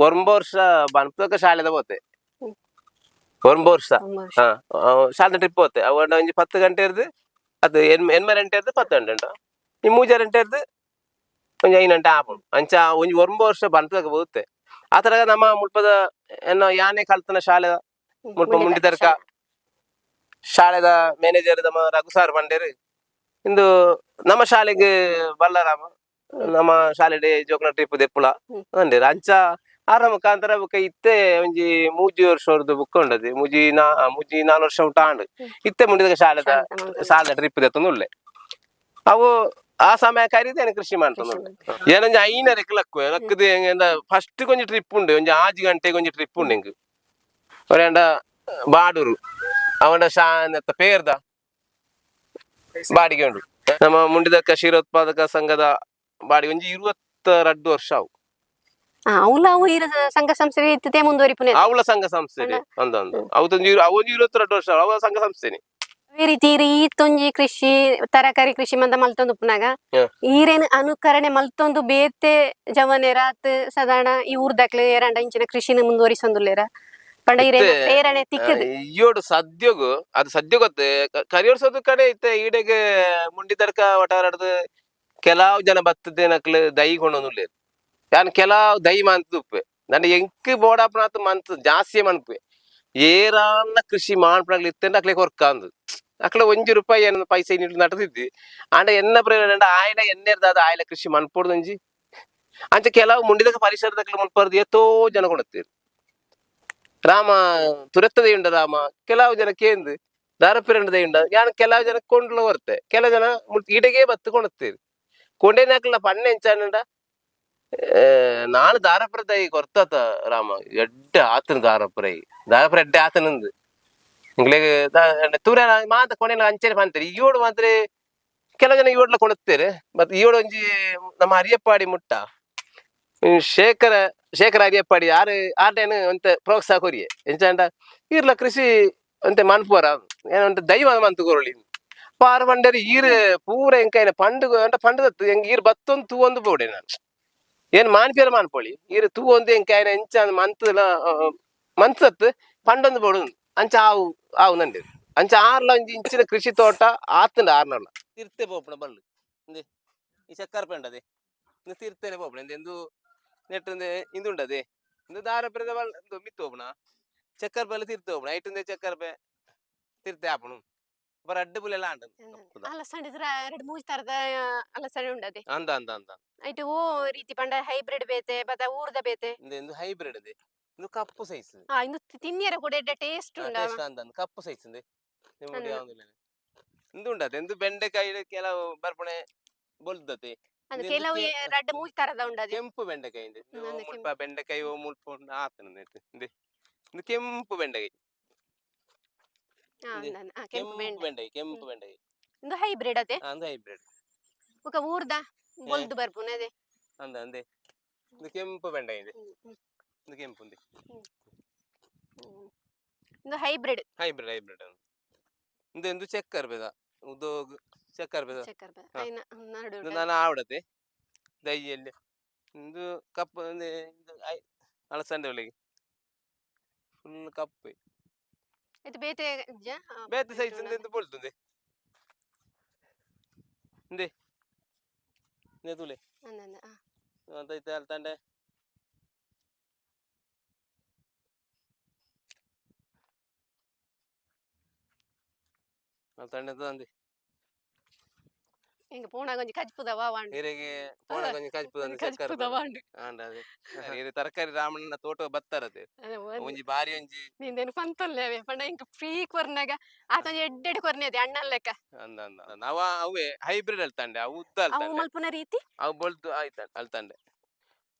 ಒಂಬ ವರ್ಷ ಬನ್ಪದಕ ಶಾಲೆದ ಪೋತೆ ಒಂಬ ವರ್ಷ ಶಾಲೆದ ಟ್ರಿಪ್ ಹೋತೆ ಅವಣ್ಣ ಒಂಜಿ 10 ಗಂಟೆ ಇರ್ದು ಅದು ಎನ್ಮ ರೆಂಟೆ ಇರ್ದು 10 ಗಂಟೆ ಈ ಮೂಜ ರೆಂಟೆ ಇರ್ದು ಒಂಜಿ 5 ಗಂಟೆ ಆಪುಂಡು ಅಂಚ ಒಂಜಿ 9 ವರ್ಷ ಬಂತದಾಗ ಬೋಗುತ್ತೆ ಆ ತರ ನಮ್ಮ ಮುಲ್ಪದ ಏನೋ ಯಾನೆ ಕಲ್ತನ ಶಾಲೆ ಮುಲ್ಪ ಮುಂಡಿ ತರ್ಕ ಶಾಲೆದ ಮ್ಯಾನೇಜರ್ ನಮ್ಮ ರಘು ಸಾರ್ ಬಂಡೇರು ಇಂದು ನಮ್ಮ ಶಾಲೆಗೆ ಬಲ್ಲರಾಮ ನಮ್ಮ ಶಾಲೆ ಜೋಕುನ ಟ್ರಿಪ್ ದೆಪ್ಪುಳ ಅಂಡೇರು ಅಂಚ ಆರ ಮುಖಾಂತರ ಬುಕ್ಕ ಇತ್ತೆ ಒಂಜಿ ಮೂಜಿ ವರ್ಷದ ಬುಕ್ಕ ಉಂಡದು ಮೂಜಿ 4 ವರ್ಷ ಉಂಟಾಂಡು ಇತ್ತೆ ಮುಂಡಿದ ಶಾಲೆದ ಟ್ರಿಪ್ ದೆತ್ತೊಂದು ಉಳ್ಳೆ ಅವು ಆ ಸಮಯ ಕರೀದೇನೆ ಕೃಷಿ ಮಾಡ್ತಾನೆ ಏನಂಜ ಐನ ಲೆಕ್ಕ ಲಕ್ಕದ ಫಸ್ಟ್ ಕೊಂಚ ಟ್ರಿಪ್ ಉಂಡು ಒಂಜಿ 6 ಗಂಟೆಗೆ ಒಂಜಿ ಟ್ರಿಪ್ ಉಂಡು ಎಂಕ್ ಒರಂಡ ಬಾಡೂರು ಅವನ ಪೇರ್ದ ಬಾಡಿಗೆ ಉಂಡು ನಮ್ಮ ಮುಂಡಿದ ಕ್ಷೀರೋತ್ಪಾದಕ ಸಂಘದ ಬಾಡಿ ಒಂಜಿ 22 ವರ್ಷ ಅವು ಅವು ಸಂಘ ಸಂಸ್ಥೆ ಇತ್ತೆ ಮುಂದುವರಿಪುನೆ ಅವಳ ಸಂಘ ಸಂಸ್ಥೆ ಒಂದೊಂದು ಅವೊಂದು 22 ವರ್ಷ ಅವಳ ಸಂಘ ಸಂಸ್ಥೆನೆ ಈ ರೀತಿ ಈತೊಂಜಿ ಕೃಷಿ ತರಕಾರಿ ಕೃಷಿ ಮಂದ ಮಲ್ತೊಂದು ಉಪ್ಪುನಾಗ ಈರೇನು ಅನುಕರಣೆ ಮಲ್ತೊಂದು ಬೇತೆ ಜವನೆರಾತ್ ಸಾಧಾರಣ ಈ ಊರ್ದಾಕ್ಲೆ ಏರಂಡ ಇಂಚಿನ ಕೃಷಿನ ಮುಂದುವರಿಸೊಂದುಲ್ಲೇರ ಪಂಡ ಈರೇನು ಪ್ರೇರಣೆ ತಿಕ್ಕದು ಇಯೋಡು ಸದ್ಯಗು ಅದು ಸದ್ಯ ಗೊತ್ತೆ ಕರಿಯೋರ್ಸೋದು ಕಡೆ ಇತ್ತೆ ಈಡೆಗೆ ಮುಂಡಿ ತರ್ಕ ಒಟಾರಡ್ದು ಕೆಲವು ಜನ ಬತ್ತದೇನಕ್ಲು ದೈ ಕೊಂಡೊಂದುಲ್ಲೇರು ಯಾನ್ ಕೆಲವು ದೈ ಮಂತ್ ಉಪ್ಪೆ ನನ್ನ ಎಂಕ್ ಬೋಡಾಪನಾತ್ ಮಂತ್ ಜಾಸ್ತಿ ಮನ್ಪೆ ಏರಾನ್ನ ಕೃಷಿ ಮಾಡ್ಪನಾಗ್ಲಿ ಇತ್ತೆ ಅಕ್ಲೆ ಕೊರ್ಕಂದು ಅಕ್ಲ ₹1 ಏನ ಪೈಸೆ ನೀಡಿ ನಟದಿದ್ದಿ ಆಂಡ ಎನ್ನ ಪ್ರೇರಣೆ ಆಯ್ನ ಎನ್ನೆರ್ದಾದ ಆಯ್ಲ ಕೃಷಿ ಮನ್ಪೊಡ್ದಂಜಿ ಅಂಚ ಕೆಲವು ಮುಂಡಿದಾಗ ಪರಿಸರದಕ್ಲ ಮುನ್ಪರ್ದು ಎತ್ತೋ ಜನ ಕೊಡುತ್ತೀರಿ ರಾಮ ತುರೆತ್ತದೇ ಉಂಡ ರಾಮ ಕೆಲವು ಜನ ಕೇಂದು ದಾರಪಿರಂಡದೇ ಉಂಡ ಯಾನ್ ಕೆಲವು ಜನ ಕೊಂಡ್ಲ ಬರ್ತೆ ಕೆಲವು ಜನ ಈಡೆಗೆ ಬತ್ತು ಕೊಡುತ್ತೀರಿ ಕೊಂಡೇನಾಕ್ಲ ಪಣ್ಣೆ ಎಂಚಾನಂಡ ನಾನು ದಾರಪುರದೈ ಕೊರ್ತಾತ ರಾಮ ಎಡ್ಡೆ ಆತನ ದಾರಪುರ ಎಡ್ಡೆ ಆತನಂದು ಇಂಗ್ಲಿಗೆ ತೂರ ಮಾತ ಕೊನೆಲ ಅಂಚನೆ ಬಂತಾರೆ ಈಯೋಡು ಮಾತ್ರ ಕೆಲವು ಜನ ಈಯೋಡ್ಲ ಕೊಡುತ್ತೇರೆ ಮತ್ತೆ ಈಯೋಡು ಒಂಜಿ ನಮ್ಮ ಅರಿಯಪ್ಪಾಡಿ ಮುಟ್ಟ ಶೇಖರ ಅರಿಯಪ್ಪಾಡಿ ಆಟೇನು ಅಂತ ಪ್ರೋತ್ಸಾಹ ಕೊರಿಯೆ ಎಂಚಂಡ ಈರ್ಲ ಕೃಷಿ ಅಂತೆ ಮನ್ಪುವರ ಏನಂತ ದೈವ ಮಂತು ಕೊರಳಿ ಪಾರ ಪಂಡರಿ ಈರ್ ಪೂರ ಎಂಕೈನ ಪಂಡದತ್ತು ಎಂಗ್ ಈರ್ ಬತ್ತೊಂದು ತೂವೊಂದು ಬೋಡೆ ನಾನು ಏನ್ ಮಾನ್ಪಿಯರ ಮಾನ್ಪೊಳಿ ಈರ್ ತೂವೊಂದು ಎಂಕೈನ ಎಂಚ ಮಂತತ್ ಪಂಡೊಂದು ಬೋಡು ಅಂಚ ಆವು ನಂಡೆ ಅಂಚ ಆರ್ಲ ಒಂಜಿ ಇಂಚಿನ ಕೃಷಿ ತೋಟ ಆತಂಡ ಆರ್ನಲ್ಲ ತಿರ್ತೆ ಪೋಪುಣ ಬಲ್ಲು ಈ ಚಕ್ಕರ್ ಪೆಂಡದೆ ತಿರ್ತೇನೆ ಪೋಪುಣ ಎಂದು ನೆಟ್ಟಂದೆ ಇಂದುಂಡದೆ ಇಂದು ದಾರಪುರದ ಮಿತ್ತು ಹೋಪುಣ ಚಕ್ಕರ್ ಪೆಲ್ಲ ತಿರ್ತೆ ಹೋಪುಣ ಐಟಂದೆ ಚಕ್ಕರ್ ಪೆ ತಿರ್ತೆ ಆಪುಣು ಬರ ಅಡ್ಡ ಪುಲೆಲ್ಲ ಆಂಡ ಅಲಸಂಡೆ ಎರಡು ಮೂಜಿ ತರದ ಅಲಸಂಡೆ ಉಂಡದೆ ಅಂದ ಅಂದ ಅಂದ ಐಟು ಓ ರೀತಿ ಪಂಡ ಹೈಬ್ರಿಡ್ ಬೇತೆ ಬದ ಊರ್ದ ಬೇತೆ ಇಂದು ಹೈಬ್ರಿಡ್ ಇದೆ ಇದು ಕಪ್ಪು ಸೈಜ್ ಇಂದು ತಿನ್ನಿಯರ ಕೂಡ ಎಡ್ಡೆ ಟೇಸ್ಟ್ ಉಂಡ ಕಪ್ಪು ಸೈಜ್ ಇಂದು ಉಂಡದೆ ಇಂದು ಬೆಂಡೆಕಾಯಿ ಕೆಲವು ಬರ್ಪಣೆ ಬೊಲ್ದತೆ ಕೆಲವು ಎರಡು ಮೂಜಿ ತರದ ಉಂಡದೆ ಕೆಂಪು ಬೆಂಡೆಕಾಯಿ ಮುಲ್ಪ ಬೆಂಡೆಕಾಯಿ ಮುಲ್ಪ ಆತನ ಇದು ಕೆಂಪು ಬೆಂಡೆಕಾಯಿ ಕೆಂಪು ಬೆಂಡೆಕಾಯಿ ಇಂದು ಹೈಬ್ರಿಡ್ ಅದೇ ಅಂದು ಹೈಬ್ರಿಡ್ ಒಕ ಊರ್ದ ಬೊಲ್ದು ಬರ್ಪುನೆ ಅದೇ ಅಂದೆ ಇದು ಕೆಂಪು ಬೆಂಡೆಕಾಯಿ ಇದೆ ಇದು ಕೆಂಪು ఉంది ಇದು ಹೈಬ್ರಿಡ್ ಇಂದು ಚಕ್ಕರ್ ಬೇದ ಉದೋಗ್ ಚಕ್ಕರ್ ಬೇದ ನಡು ನಾನು ಆವಡತೆ ದೈಯಲ್ಲಿ ಇಂದು ಕಪ್ಪು ಅಲಸಂಡೆ ಒಳಗೆ ಫುಲ್ ಕಪ್ಪು ಇದು ಬೇತೆ ಬೇತೆ ಸೈಜ್ ಎಂದು ಬೋಳ್ತುಂದೆ ಇಂದೆ ತುಲೆ ಅಂತೈತೆ ಅಲ್ತಂಡೆ ಅಲ್ತಂಡೆ ತಂದೆ ఇంక పూనా కొంచెం కచ్చిపోదావా వాండి ಹಿರೇಗೆ ಪೋಣ ಕೊಂಚ ಕಜ್ಪುದಂದು ಚಕ್ಕರ್ ಆಂಡದೆ ಹಿರೇ ತರಕಾರಿ ರಾಮಣ್ಣ ತೋಟ ಬತ್ತಾರದೆ ಒಂಜಿ ಬಾರಿ ಒಂಜಿ ನಿಂದೇನು ಪಂತಲ್ಲೇವೆ ಪಂಡ ಇಂಕ ಫ್ರೀ ಕೊರ್ನಾಗ ಆತ ಎಡ್ಡೆಡ್ ಕೊರ್ನೇದೆ ಅಣ್ಣನ ಲೆಕ್ಕ ಅಂದ ನಾವ ಅವೇ ಹೈಬ್ರಿಡ್ ಅಲ್ತಂಡೆ ಅವು ಉದ್ದ ಅವು ಅಲ್ತಂಡೆ ಮಲ್ಪುನ ರೀತಿ ಅವು ಬೊಳ್ದು ಆಯ್ತ ಅಲ್ತಂಡೆ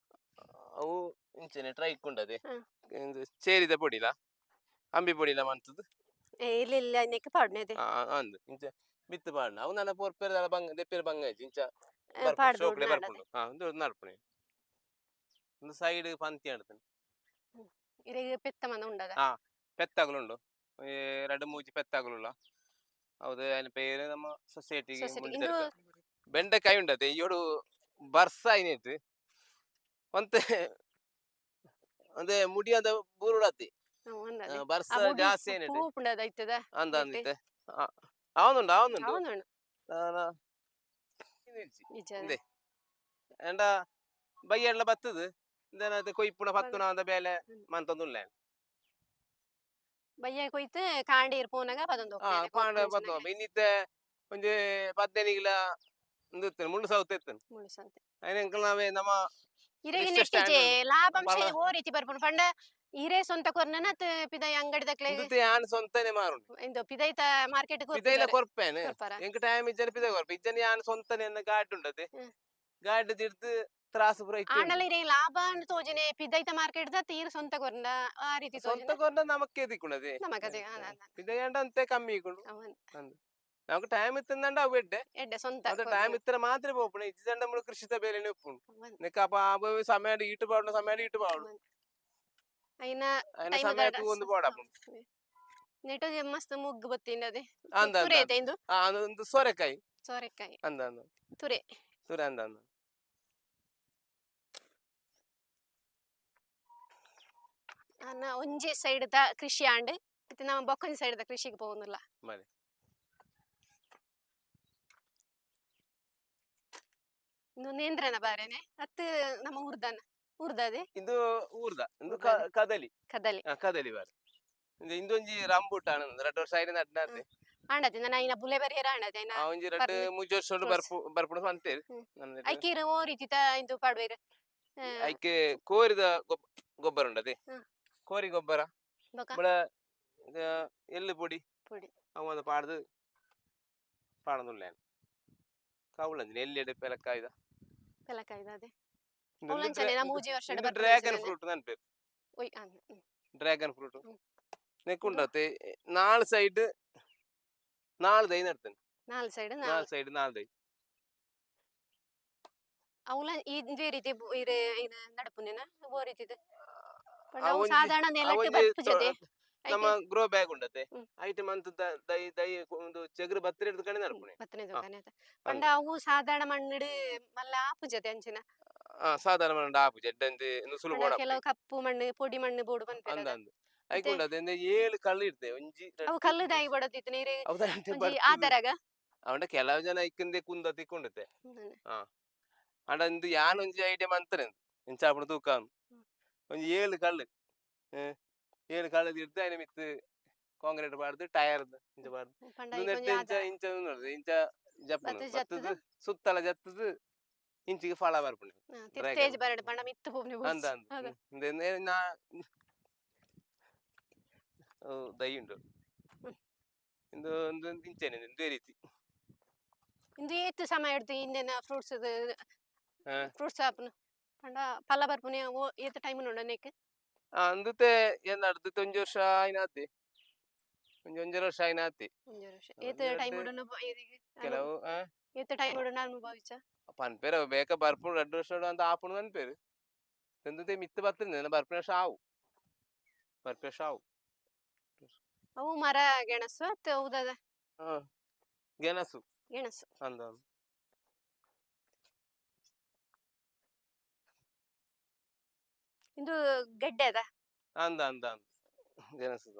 ಅವು ಇಂಚನೆ ಟ್ರೈ ಇಕ್ಕೊಂಡದೆ ಸೇರಿದ ಪೊಡಿಲ ಅಂಬಿ ಪೊಡಿಲ ಮಂತದ್ದು ಇಲ್ಲ ಇಲ್ಲ ನೆಕ್ ಪಾಡ್ನೇದೆ ಅಂದು ಇಂಚ ಬಿತ್ತು ಪಾಡ್ನ ಅವು ನನ್ನ ಪೋರ್ಪೆರ ಬಂಗ ದೆಪ್ಪೆರ ಬಂಗ ಇಂಚ ಪಾಡ್ದು ಶೋಕ್ಲೆ ಬರ್ಪುಂಡು ಒಂದು ನಡ್ಪುನೆ ಒಂದು ಸೈಡ್ ಪಂತಿ ಆಡ್ತಾನೆ ಇರೆಗೆ ಪೆತ್ತ ಮಂದ ಉಂಡದ ಪೆತ್ತಾಗಲುಂಡು 2-3 ಪೆತ್ತಾಗಲುಲ್ಲ ಹೌದು ఆయన పేరు ನಮ್ಮ ಸೊಸೈಟಿಗೆ ಬೆಂಡೆಕಾಯಿ ಉಂಡದೆ ಇಯೋಡು ಬರ್ಸ ಐನೇತು ಒಂತೆ ಅಂದ್ರೆ ಮುಡಿ ಅಂದ ಬೂರುಡತಿ ಬರ್ಸ ಜಾಸ್ತಿ ಏನಿದೆ ಪೂಪುಂಡದ ಐತದ ಅಂದ ಅಂದಿತ್ತೆ ಅವನುಂಡು ಇಂದೆ ಎಂಡ ಬೈಯೆಲ್ಲ ಬತ್ತದು ಇಂದನದು ಕೊಯ್ಪುನ ಪತ್ತುನ ಅಂದ ಬೇಲೆ ಮಂತೊಂದುಲ್ಲ ಬಯ್ಯ ಕೊಯ್ತು ಕಾಂಡಿ ಇರ್ಪೋನಾಗ ಪದೊಂದು ಪಾಂಡ ಬತ್ತ ಇನ್ನಿತ್ತೆ ಒಂಜಿ 15 ಕಿಲ ಇಂದು ಮುಳ್ಳು ಸೌತೆ ಇತ್ತು ಮುಳಿಸಂತೆ ಅಯ್ನ ಎಂಕಲ್ ನಾವೇ ನಮ್ಮ ಇರೆಗೆ ಇಷ್ಟ ನೆಟ್ಟಿಜೆ stand ಲಾಭಂಶ ಪಲ್ಲ- ಓ ರೀತಿ ಬರ್ಪುಂಡು ಪಂಡ ಇರೆ ಸ್ವಂತ ಕೊರ್ನನ ಪಿದ ಅಂಗಡಿ ದಕ್ಲೆ ಇಂದು ಯಾನ್ ಸ್ವಂತನೆ ಮಾರುಂಡು ಇಂದು ಪಿದೈತ ಮಾರ್ಕೆಟ್ ಪಿದೈಲ ಕೊರ್ಪೇನೆ ಕೊರ್ಪಾರ ಎಂಕ ಟೈಮ್ ಇಜ್ಜನ ಪಿದ ಕೊರ್ಪ ಇಜ್ಜನ ಯಾನ್ ಸ್ವಂತನೆ ಅನ್ನ ಗಾಡ್ ಉಂಡತೆ ಹ್ಮ್. ಗಾಡ್ ತಿರ್ದು ತ್ರಾಸು ಪೂರ ಇಟ್ಟು ಆಂಡಲ ಇರೆ ಲಾಭ ಅಂತ ತೋಜನೆ ಪಿದೈತ ಮಾರ್ಕೆಟ್ ದ ತೀರ್ ಸ್ವಂತ ಕೊರ್ನ ಆ ರೀತಿ ಸ್ವಂತ ತೋಜನೆ ಕೊರ್ನ ನಮಕ್ಕೆ ದಿಕ್ಕುಣದೆ ನಮಗದೆ ಪಿದಯ್ಯಂಡ ಅಂತೆ ಕಮ್ಮಿ ಇಕ್ಕುಂಡು ಅವನ್ ಅಂದು നമുക്ക് ടൈം എത്തുന്നുണ്ട് അവ എಡ್ಡೆ ಎಡ್ಡೆ ಸ್ವಂತ അത് ടൈം ഇത്ര മാത്രമേ പോപ്പണേ ഇജ്ജണ്ട നമ്മൾ കൃഷിത്തെ പേരിനെ ഒപ്പുണ്ട് ಅವನ್ നിക്ക അപ്പൊ ആ സമയം ഈട്ട് പാടുന്ന സമയം ഈട്ട് പാടും ಐನ അതിന്റെ ಟೈಮ್ സമയത്ത് ഒന്ന് പാടാം ನೆಟೋ ಮಸ್ತ್ ಮುಗ್ಗು ಬತ್ತಿನದೆ ಅಂದ ತುರೆ ಐತೆ ಇಂದು ಅದು ಸೋರೆಕಾಯಿ ಸೋರೆಕಾಯಿ ಅಂದ ಅಂದ ತುರೆ ಸುರ ಅಂದ ಅಂದ ಅನ್ನ ಒಂಜಿ ಸೈಡ್ ದ ಕೃಷಿ ಆಂಡ್ ಮತ್ತೆ ನಮ್ಮ ಬೊಕ್ಕೊಂಜಿ ಸೈಡ್ ದ ಕೃಷಿಗೆ പോകുന്നിಲ್ಲ ಮನೆ ಇನ್ನು ನೇಂದ್ರನ ಬಾರೇನೆ ಅತ್ತು ನಮ್ಮ ಊರ್ದದೆ ಇದು ಊರ್ದ ಇದು ಊರ್ದ. ಕದಲಿ ಕದಲಿ ಕದಲಿ ಬಾರಿ ಇಂದೊಂಜಿ ರಂಬುಟಾಣ 2 ವರ್ಷ ಆಯ್ತು ನಡ್ನಾತೆ ಆಂಡತೆ ನನ್ನ ಐನ ಬುಲೆ ಬರಿಯರ ಆಂಡತೆ ಐನ ಆ ಒಂಜಿ 2 3 ವರ್ಷ ಬರ್ಪುಣ ಅಂತೇಳಿ ಐಕೀರ್ ಓ ರೀತಿ ತ ಇಂದು ಪಾಡ್ವೇರು ಐಕೆ ಕೋರಿದ ಗೊಬ್ಬರ ಉಂಡದೆ ಹ್ಮ್. ಕೋರಿ ಗೊಬ್ಬರ ಬೊಕ ಬಳ ಎಳ್ಳು ಪೊಡಿ ಪೊಡಿ ಅವನ ಪಾಡ್ದು ಪಾಡನುಲ್ಲೇನು ಕವುಳಂಜಿನ ಎಲ್ಲಿ ಪೆಲಕ್ಕಾಯ್ದ ಪೆಲಕಾಯ್ದದೆ ಅವಲಂಚನೆ ನಮ್ಮ ಮೂಜಿ ವರ್ಷ ಡ್ರ್ಯಾಗನ್ ಫ್ರೂಟ್ ನನ್ಪೇರು ಒಯ್ ಡ್ರ್ಯಾಗನ್ ಫ್ರೂಟ್ ಹ್ಮ್. ನೆಕ್ಕುಂಡತೆ 4 ಸೈಡ್ 4 ದೈ ನಡ್ತೇನೆ ನಾಲ್ ಸೈಡ್ 4 ಸೈಡ್ 4 ದೈ ಅವಲ ಇದೇ ರೀತಿ ಇರೆ ಐನ ನಡಪುನೆನ ಓ ರೀತಿದ ಪಂಡ ಆ ಅವು ಒಂಜಿ- ಸಾಧಾರಣ ಆ ನೆಲಕ್ಕೆ ಒಂಜಿ ಬರ್ಪು ಜೊತೆ ನಮ್ಮ ಗ್ರೋ ಬ್ಯಾಗ್ ಉಂಡತೆ ಹ್ಮ್. ಐಟಮ್ ಅಂತ ದೈ ದೈ ಒಂದು ಚೆಗುರು ಬತ್ತರಿ ಹಿಡ್ದು ಕಣೆ ನಡ್ಪುಣೆ ಪತ್ತನೇ ದುಕಾನೆ ಆತ ಪಂಡ ಅವು ಸಾಧಾರಣ ಮಣ್ಣಿಡು ಮಲ್ಲ ಆಪು ಜೊತೆ ಅಂಚಿನ ಸಾಧಾರಣ ಆಪು ಜಡ್ಡಂದು ನುಸುಲು ಪಂಡ ಬೋಡ ಕೆಲವು ಕಪ್ಪು ಮಣ್ಣು ಪೊಡಿ ಮಣ್ಣು ಬೋಡು ಅಂದ ಬಂದ್ಪೇರ ಅಂದ ಐಕುಂಡತೆ 7 ಕಳ್ಳು ಇರ್ತೆ ಒಂಜಿ ಅವು ಕಲ್ಲುದಾಗಿ ಬಡದಿತ್ತು ನೀರು ಅವದಂತೆ ಒಂಜಿ ಆತರಗ ಅವಂಡ ಕೆಲವು ಜನ ಇಕ್ಕಂದೆ ಕುಂದ ತಿಕ್ಕೊಂಡತೆ ಅಂಡ ಯಾನ್ ಒಂಜಿ ಐಡಿಯಾ ಮಂತನೆ ಇಂಚಾಪುಣ ತೂಕಾನು ಒಂಜಿ 7 ಕಳ್ಳು 7 ಕಳ್ಳು ಇರ್ತೆ ಅಯ್ನ ಮಿತ್ತು ಕಾಂಕ್ರೀಟ್ ಪಾಡ್ದು ಟೈರ್ ಇಂಚ ಪಾಡ್ದು ಪಂಡ ನೆಟ್ಟು ಇಂಚ ಇಂಚ ನೋಡ್ದು ಇಂಚ ಜಪ್ಪುನು ಬತ್ತದು ಬತ್ತದು ಸುತ್ತಲ ಜತ್ತದು ಇಂಚಿಗೆ ಫಲ ಬರ್ಪುಣೆ ಸ್ಟೇಜ್ ಬರಡು ಪಂಡ ಮಿತ್ತು ಪೋಪ್ನೆ ಅಂದ ಅಂದ ನಾ ದೈ ಉಂಟು ಇಂದು ಒಂದು ಇಂಚೆನೆ ಇಂದೇ ರೀತಿ ಇಂದು ಏತು ಸಮಯ ಇಡ್ತು ಇಂದಿನ ಫ್ರೂಟ್ಸ್ ಹಾ. ಫ್ರೂಟ್ಸ್ ಆಪುನು ಪಂಡ ಪಲ್ಲ ಬರ್ಪುನೆ ಓ ಏತು ಟೈಮ್ ನೋಡ ನೆಕ್ ಅಂದತೆ ಏನ್ ನಡ್ದತೆ ಒಂಜಿ ವರ್ಷ ಆಯ್ನಾತಿ ಒಂಜೊಂಜರ ವರ್ಷ ಆಯ್ನಾತಿ ಒಂಜಿ ವರ್ಷ ಏತು ಟೈಮ್ ನೋಡನ ಕೆಲವು ಏತು ಟೈಮ್ ನೋಡನ ಅನುಭವಿಸ ಪನ್ಪೇರ ಬೇಕ ಬರ್ಪುಣು 2 ವರ್ಷ ಅಂತ ಆಪುಣು ಅನ್ಪೇರು ಎಂದತೆ ಮಿತ್ತು ಬರ್ತದೆ ಬರ್ಪಿನ ವರ್ಷ ಆವು ಬರ್ಪಿನ ವರ್ಷ ಆವು ಅವು ಮರ ಗೆಣಸು ಅತ್ತ ಹೌದದ ಗೆಣಸು ಗೆಣಸು ಅಂದ ಇಂದು ಗೆಡ್ಡೆ ಅದ ಅಂದ ಅಂದ ಅಂದ ಗೆಣಸು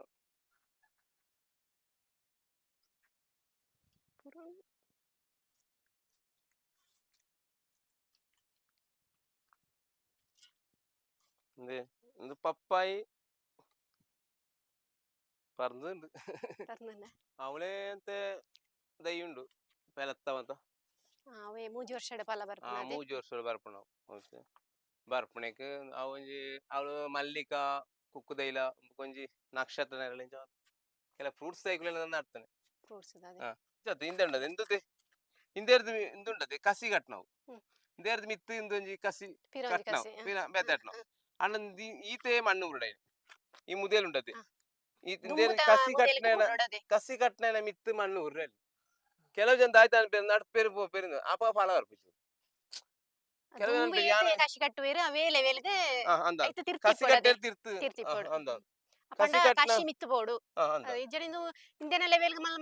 ಒಂದು ಪಪ್ಪಾಯಿ പറഞ്ഞുണ്ട് ತರ್ನಲ್ಲ ಅವಳೇ ಅಂತ ದೈ ಉಂಡು ಪೆಲತ್ತವಂತ ಅವೇ ಮೂಜಿ ವರ್ಷದ ಫಲ ಬರ್ಪುನ ಅದೇ 3 ವರ್ಷ ಬರ್ಪಣ ಓಕೆ ಬರ್ಪಣೆಕ್ ಅವೊಂಜಿ ಅವಳು ಮಲ್ಲಿಕ ಕುಕ್ಕುದೈಲ ಒಂಜಿ ನಕ್ಷತ್ರ ನೆರಳಿಂಚ ಕೆಲ ಫ್ರೂಟ್ಸ್ ದೈಕುಲೆಲ್ಲ ನಡ್ತಾನೆ ಫ್ರೂಟ್ಸ್ ಅದೇ ಜೊತೆ ಇಂದೆಂಡದೆ ಎಂದದೆ ಇಂದೇರ್ದು ಇಂದುಂಡದೆ ಕಸಿ ಕಟ್ನಾವು ಹ್ಮ್. ಇಂದೇರ್ದು ಮಿತ್ತು ಇಂದೊಂಜಿ ಕಸಿ ಪಿರೋಜಿ ಕಟ್ನಾವು ಕಸಿ ಪಿನ ಬೆತ್ತಟ್ನಾವು ಅಣ್ಣಂದು ಈತೆ ಮಣ್ಣು ಉರುಡೈ ಈ ಮುದೇಲ್ ಉಂಡದೆ ಇಂದೇರ್ ಕಸಿ ಕಟ್ನೇನ ಮಿತ್ತು ಮಣ್ಣು ಉರ್ರಲ್ಲಿ ಕೆಲವು ಜನ ಆಯ್ತು ಅನ್ಪೇರು ನಡ್ಪೇರು ಪೋಪೇರು ಅಪ ಫಲ ಬರ್ಪಿಸು ಕೆಲವು ಜನ ಯಾನ ಕಸಿ ಕಟ್ಟುವೇರು ಅವೇ ಲೆವೆಲ್ಗೆ ಅಂದ ಐತು ತಿರ್ತಿ ಕಸಿ ಕಟ್ಟೆ ತಿರ್ತು ತಿರ್ತಿಪ್ಪೋಡು. ಅಂದ ಪಂಡ ಕಸಿ ಕಟ್ನ ಕಸಿ ಮಿತ್ತು ಪೋಡು ಅಂದ ಇಜ್ಜನಿಂದು ಇಂದಿನ ಲೆವೆಲ್ಗೆ ಮಣ್ಣು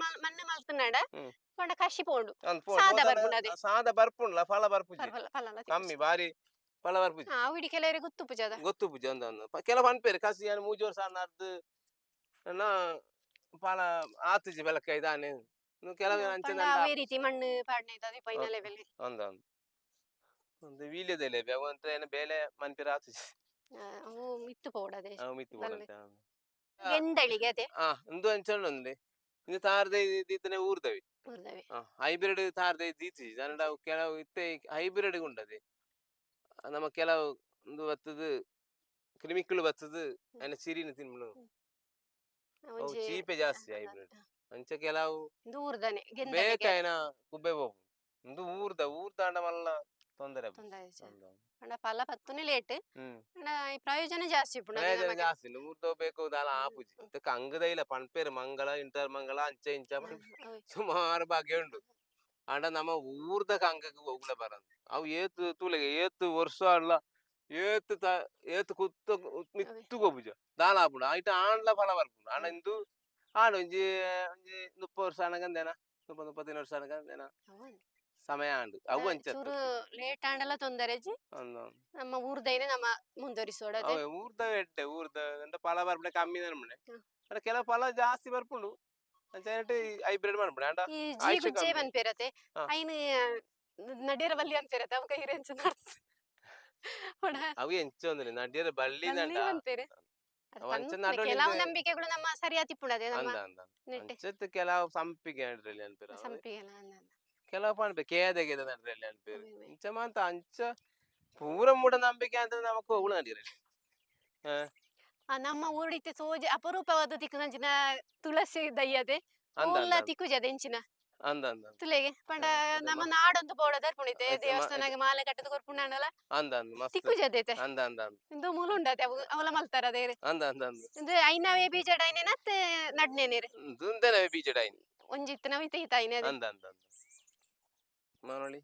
ಮಲ್ತನಾಡ ಹ್ಮ್. ಪಂಡ ಕಸಿ ಪೋಡು ಅಂದ್ ಸಾದ ಬರ್ಪುನದೆ. ಸಾದ ಬರ್ಪುಂಡ್ಲ ಫಲ ಬರ್ಪುಜಿ ಫಲ ಕಮ್ಮಿ ಬಾರಿ ಫಲ ಬರ್ಪುಜಿ ಅವಿಡಿ ಕೆಲವರಿಗೆ ಗೊತ್ತು ಪೂಜಾದ ಗೊತ್ತು ಪೂಜೆ ಅಂದ ಕೆಲವು ಅನ್ಪೇರು ಕಸಿ ಏನು 3 ವರ್ಷ ನಡ್ದು ಫಲ ಆತುಜಿ ಬೆಲಕ ಇದಾನೆ ಕೆಲವು ಅಂಚನೆ ಅವೇ ರೀತಿ ಮಣ್ಣು ಪಾಡ್ನೆ ಇದ್ದದೆ ಪೈನ ಲೆವೆಲ್ ಅಂದ ಒಂದು ವೀಳ್ಯದೆಲೆ ಬೇವಂತ ಏನ ಬೇಲೆ ಮನ್ಪಿರ ಆತು ಅವು ಮಿತ್ತು ಪೋಡದೆ ಅವು ಮಿತ್ತು ಕೊಡಂತೆ ಗೆಂದಳಿಗೆ ಅದೇ ಒಂದು ಅಂಚನೆ ఉంది ಇದು ತಾರದೆ ಇದ್ದನೆ ಊರ್ದವಿ ಊರ್ದವೆ ಹೈಬ್ರಿಡ್ ತಾರದೆ ಇದ್ದೀತಿ ಜನಡ ಕೆಲವು ಇತ್ತೆ ಹೈಬ್ರಿಡ್ ಉಂಡದೆ ನಮ್ಮ ಕೆಲವು ಒಂದು ಬತ್ತದು ಕ್ರಿಮಿಕಲ್ ಬತ್ತದು ಅನ್ನ ಸಿರಿನ ತಿನ್ನು ಅವು ಚೀಪೆ ಜಾಸ್ತಿ ಹೈಬ್ರಿಡ್ ಅಂಚ ಕೆಲವು ಊರ್ದನೆ ಬೇಕಾಯ್ನ ಕುಬ್ಬೆ ಹೋಗು ಒಂದು ಊರ್ದಾಂಡ ಮಲ್ಲ ತೊಂದರೆ ಫಲ ಪತ್ತುನೆ ಲೇಟ್ ಹ್ಮ್ ಪ್ರಯೋಜನ ಜಾಸ್ತಿ ಪ್ರಯೋಜನ ಜಾಸ್ತಿ ಊರ್ದೋ ಬೇಕು ದಾಲ ಆಪುಜಿ ಅಂಗದ ಇಲ್ಲ ಪಣ್ಪೇರು ಮಂಗಳ ಇಂಟರ್ ಮಂಗಳ ಅಂಚ ಇಂಚ ಸುಮಾರು ಬಗೆ ಉಂಡು ಆಂಡ ನಮ್ಮ ಊರ್ದ ಅಂಗಕ್ಕೆ ಹೋಗ್ಲ ಬರಂತ ಅವು ಏತು ತೂಲೆಗೆ ಏತು ವರ್ಷ ಅಲ್ಲ ಏತು ಕುತ್ತ ಮಿತ್ತು ಗೊಬ್ಬುಜ ದಾಲ ಆಪುಂಡು ಐಟ ಆಂಡ್ಲ ಫಲ ಬರ್ಪುಂಡು ಆಂಡ ಇಂದು ಆಂಡ ಒಂಜಿ 30 ವರ್ಷ ಅನಗಂದೇನ 30 ವರ್ಷ ಅನಗಂದೇನ ಸಮಯ ಆಂಡು ಅವು ಅಂಚ ಲೇಟ್ ಆಂಡಲ ತೊಂದರೆಜಿ ನಮ್ಮ ಊರ್ದೈನೆ ನಮ್ಮ ಮುಂದುವರಿಸೋಡ ಊರ್ದ ಎಡ್ಡೆ ಊರ್ದ ಫಲ ಬರ್ಪಡೆ ಕಮ್ಮಿ ನನ್ಮನೆ ಕೆಲವು ಫಲ ಜಾಸ್ತಿ ಬರ್ಪುಂಡು ಹೈಬ್ರಿಡ್ ಮಾಡ್ಬಿಡ ಈ ಜೀಗುಜ್ಜೆ ಬಂದ್ಪೇರತೆ ಐನು ನಡಿಯರ ಬಲ್ಲಿ ಅಂಪೇರತೆ ಅವ ಕೈ ರೆಂಚ ಅವು ಎಂಚ ಒಂದಿಲ್ಲ ನಡಿಯರ ಬಳ್ಳಿ ಕೆಲವು ನಂಬಿಕೆಗಳು ನಮ್ಮ ಸರಿಯಾತಿ ಪುಣದೆ ಕೆಲವು ಸಂಪಿಗೆ ಅಡ್ರಲ್ಲಿ ಅನ್ಪೇರ ಕೆಲವು ಪಣ್ಪೆ ಕೇದೆಗೆ ನಡ್ರಲ್ಲಿ ಅನ್ಪೇರು ಇಂಚ ಮಾತ ಅಂಚ ಪೂರ ಮೂಢ ನಂಬಿಕೆ ಅಂದ್ರೆ ನಮಕ್ ಹೋಗುಳು ನಡಿಯರಲ್ಲಿ ನಮ್ಮ ಊರಿತ್ತೆ ಸೋಜೆ ಅಪರೂಪವಾದ ತಿಕ್ಕುನಂಚಿನ ತುಳಸಿ ದಯ್ಯದೆ ತಿಕ್ಕುಜದೆ ಇಂಚಿನ ತುಲೆಗೆ ಪಂಡ ನಮ್ಮ ನಾಡೊಂದು ಬೋಡದ ಪುಣಿತೆ ದೇವಸ್ಥಾನಗೆ ಮಾಲೆ ಕಟ್ಟದ ಕೊರ್ಪುಂಡಲ್ಲ ತಿಕ್ಕುಜದೈತೆ ಇಂದು ಮೂಲ ಉಂಡತೆ ಅವಲ ಮಲ್ತಾರ ಅದೇರೆ ಇಂದು ಐನವೇ ಬೀಜಡ ಐನೇನತ್ತೆ ನಡ್ನೇನೇರೆ ಒಂಜಿತ್ತು ನವಿತ ಈತ ಐನೇ ಮನೋಳಿ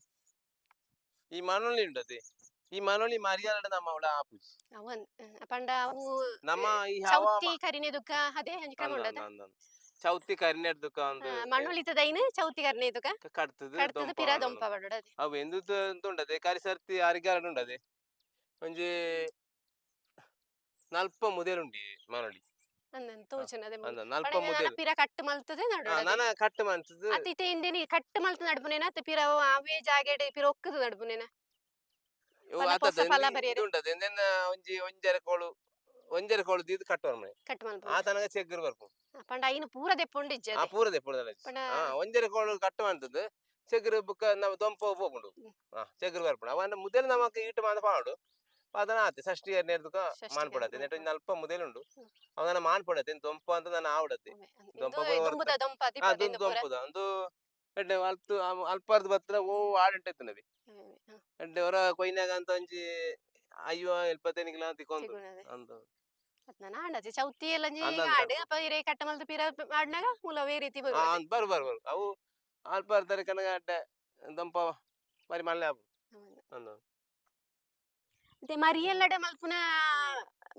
ಈ ಮನೋಳಿ ಉಂಡತೆ ಈ ಮನೋಳಿ ಮರಿಯಾದ ನಮ್ಮ ಅವಳ ಆಪುಜಿ ಅವನ್ ಪಂಡ ಅವು ನಮ್ಮ ಈ ಚೌತಿ ಕರಿನೆ ದುಃಖ ಅದೇ ಹಂಚಿಕ ಉಂಡದ ಚೌತಿ ಕರಿನೆ ದುಃಖ ಒಂದು ಮಣ್ಣುಳಿತದೈನು ಚೌತಿ ಕರಿನೆ ದುಃಖ ಕಡ್ತದ ಪಿರ ದೊಂಪ ಬಡಡದೆ ಅವು ಎಂದು ಉಂಡದೆ ಕರಿ ಸರ್ತಿ ಅರಿಗಾರ ಉಂಡದೆ ಒಂಜಿ ನಲ್ಪ ಮುದೇರುಂಡಿ ಮನೋಳಿ ಪಿರ ಕಟ್ಟು ಮಲ್ತದೆ ನನ ಕಟ್ಟು ಮಲ್ತದೆ ಅತಿತೆ ಇಂದಿನಿ ಕಟ್ಟು ಮಲ್ತ ನಡ್ಬುನೇನ ಅತ್ತ ಪಿರ ಅವೇ ಜಾಗೆಡೆ ಪಿರ ಒಕ್ಕದ ನಡ್ಬುನೇನ ಉಂಟದೆ ಒಂಜಿ ಒಂಜರ ಕೋಳು ದೀದು ಕಟ್ಟೋರ್ ಮನೆ ಆ ತನಕ ಚೆಗ್ಗರು ಬರ್ಪು ಪಂಡ ಐನು ಪೂರ ದೆಪ್ಪುಂಡು ಇಜ್ಜೆ ಪೂರ ದೆಪ್ಪುಂಡು ಒಂಜರ ಕೋಳು ಕಟ್ಟು ಅಂತದ್ದು ಚೆಗ್ಗರು ಬುಕ್ಕ ನಾವು ದೊಂಪ ಹೋಗ್ಬಿಡು ಚೆಗ್ಗರು ಬರ್ಪುಂಡು ಅವನ್ನ ಮುದಲು ನಮಕ್ ಈಟು ಮಾದ ಪಾಡು ಅದನ್ನ ಆತೆ ಷಷ್ಠಿ ನೇರ್ದುಕ ಮಾನ್ಪಡತ್ತೆ ನೆಟ್ಟು ಅಲ್ಪ ಮುದಲುಂಡು ಅವನ ಮಾನ್ಪಡತ್ತೆ ದೊಂಪ ಅಂತ ನಾನು ಆವಡತ್ತೆ ದೊಂಪದ ಒಂದು ಎಡ್ಡೆ ಅಲ್ಪಾರ್ದು ಬತ್ತದ ಓ ಆಡಂಟ ಇತ್ತನವಿ ಎಡ್ಡೆ ಹೊರ ಕೊಯ್ನಾಗ ಅಂತ ಒಂಜಿ ಅಯ್ಯೋ 75 ಕಿಲೋ ತಿಕ್ಕೊಂದು ಅಂತ ಚೌತಿ ಎಲ್ಲ ಕಟ್ಟ ಮಲ್ತ ಪಿರ ಆಡ್ನಾಗ ಮೂಲವೇ ರೀತಿ ಬರು ಅವು ಅಲ್ಪಾರ್ ತರ ಕನಗ ಅಡ್ಡೆ ದೊಂಪ ಮರಿ ಮಲ್ಲೆ ಮರಿಯಲ್ಲಡೆ ಮಲ್ಪುನ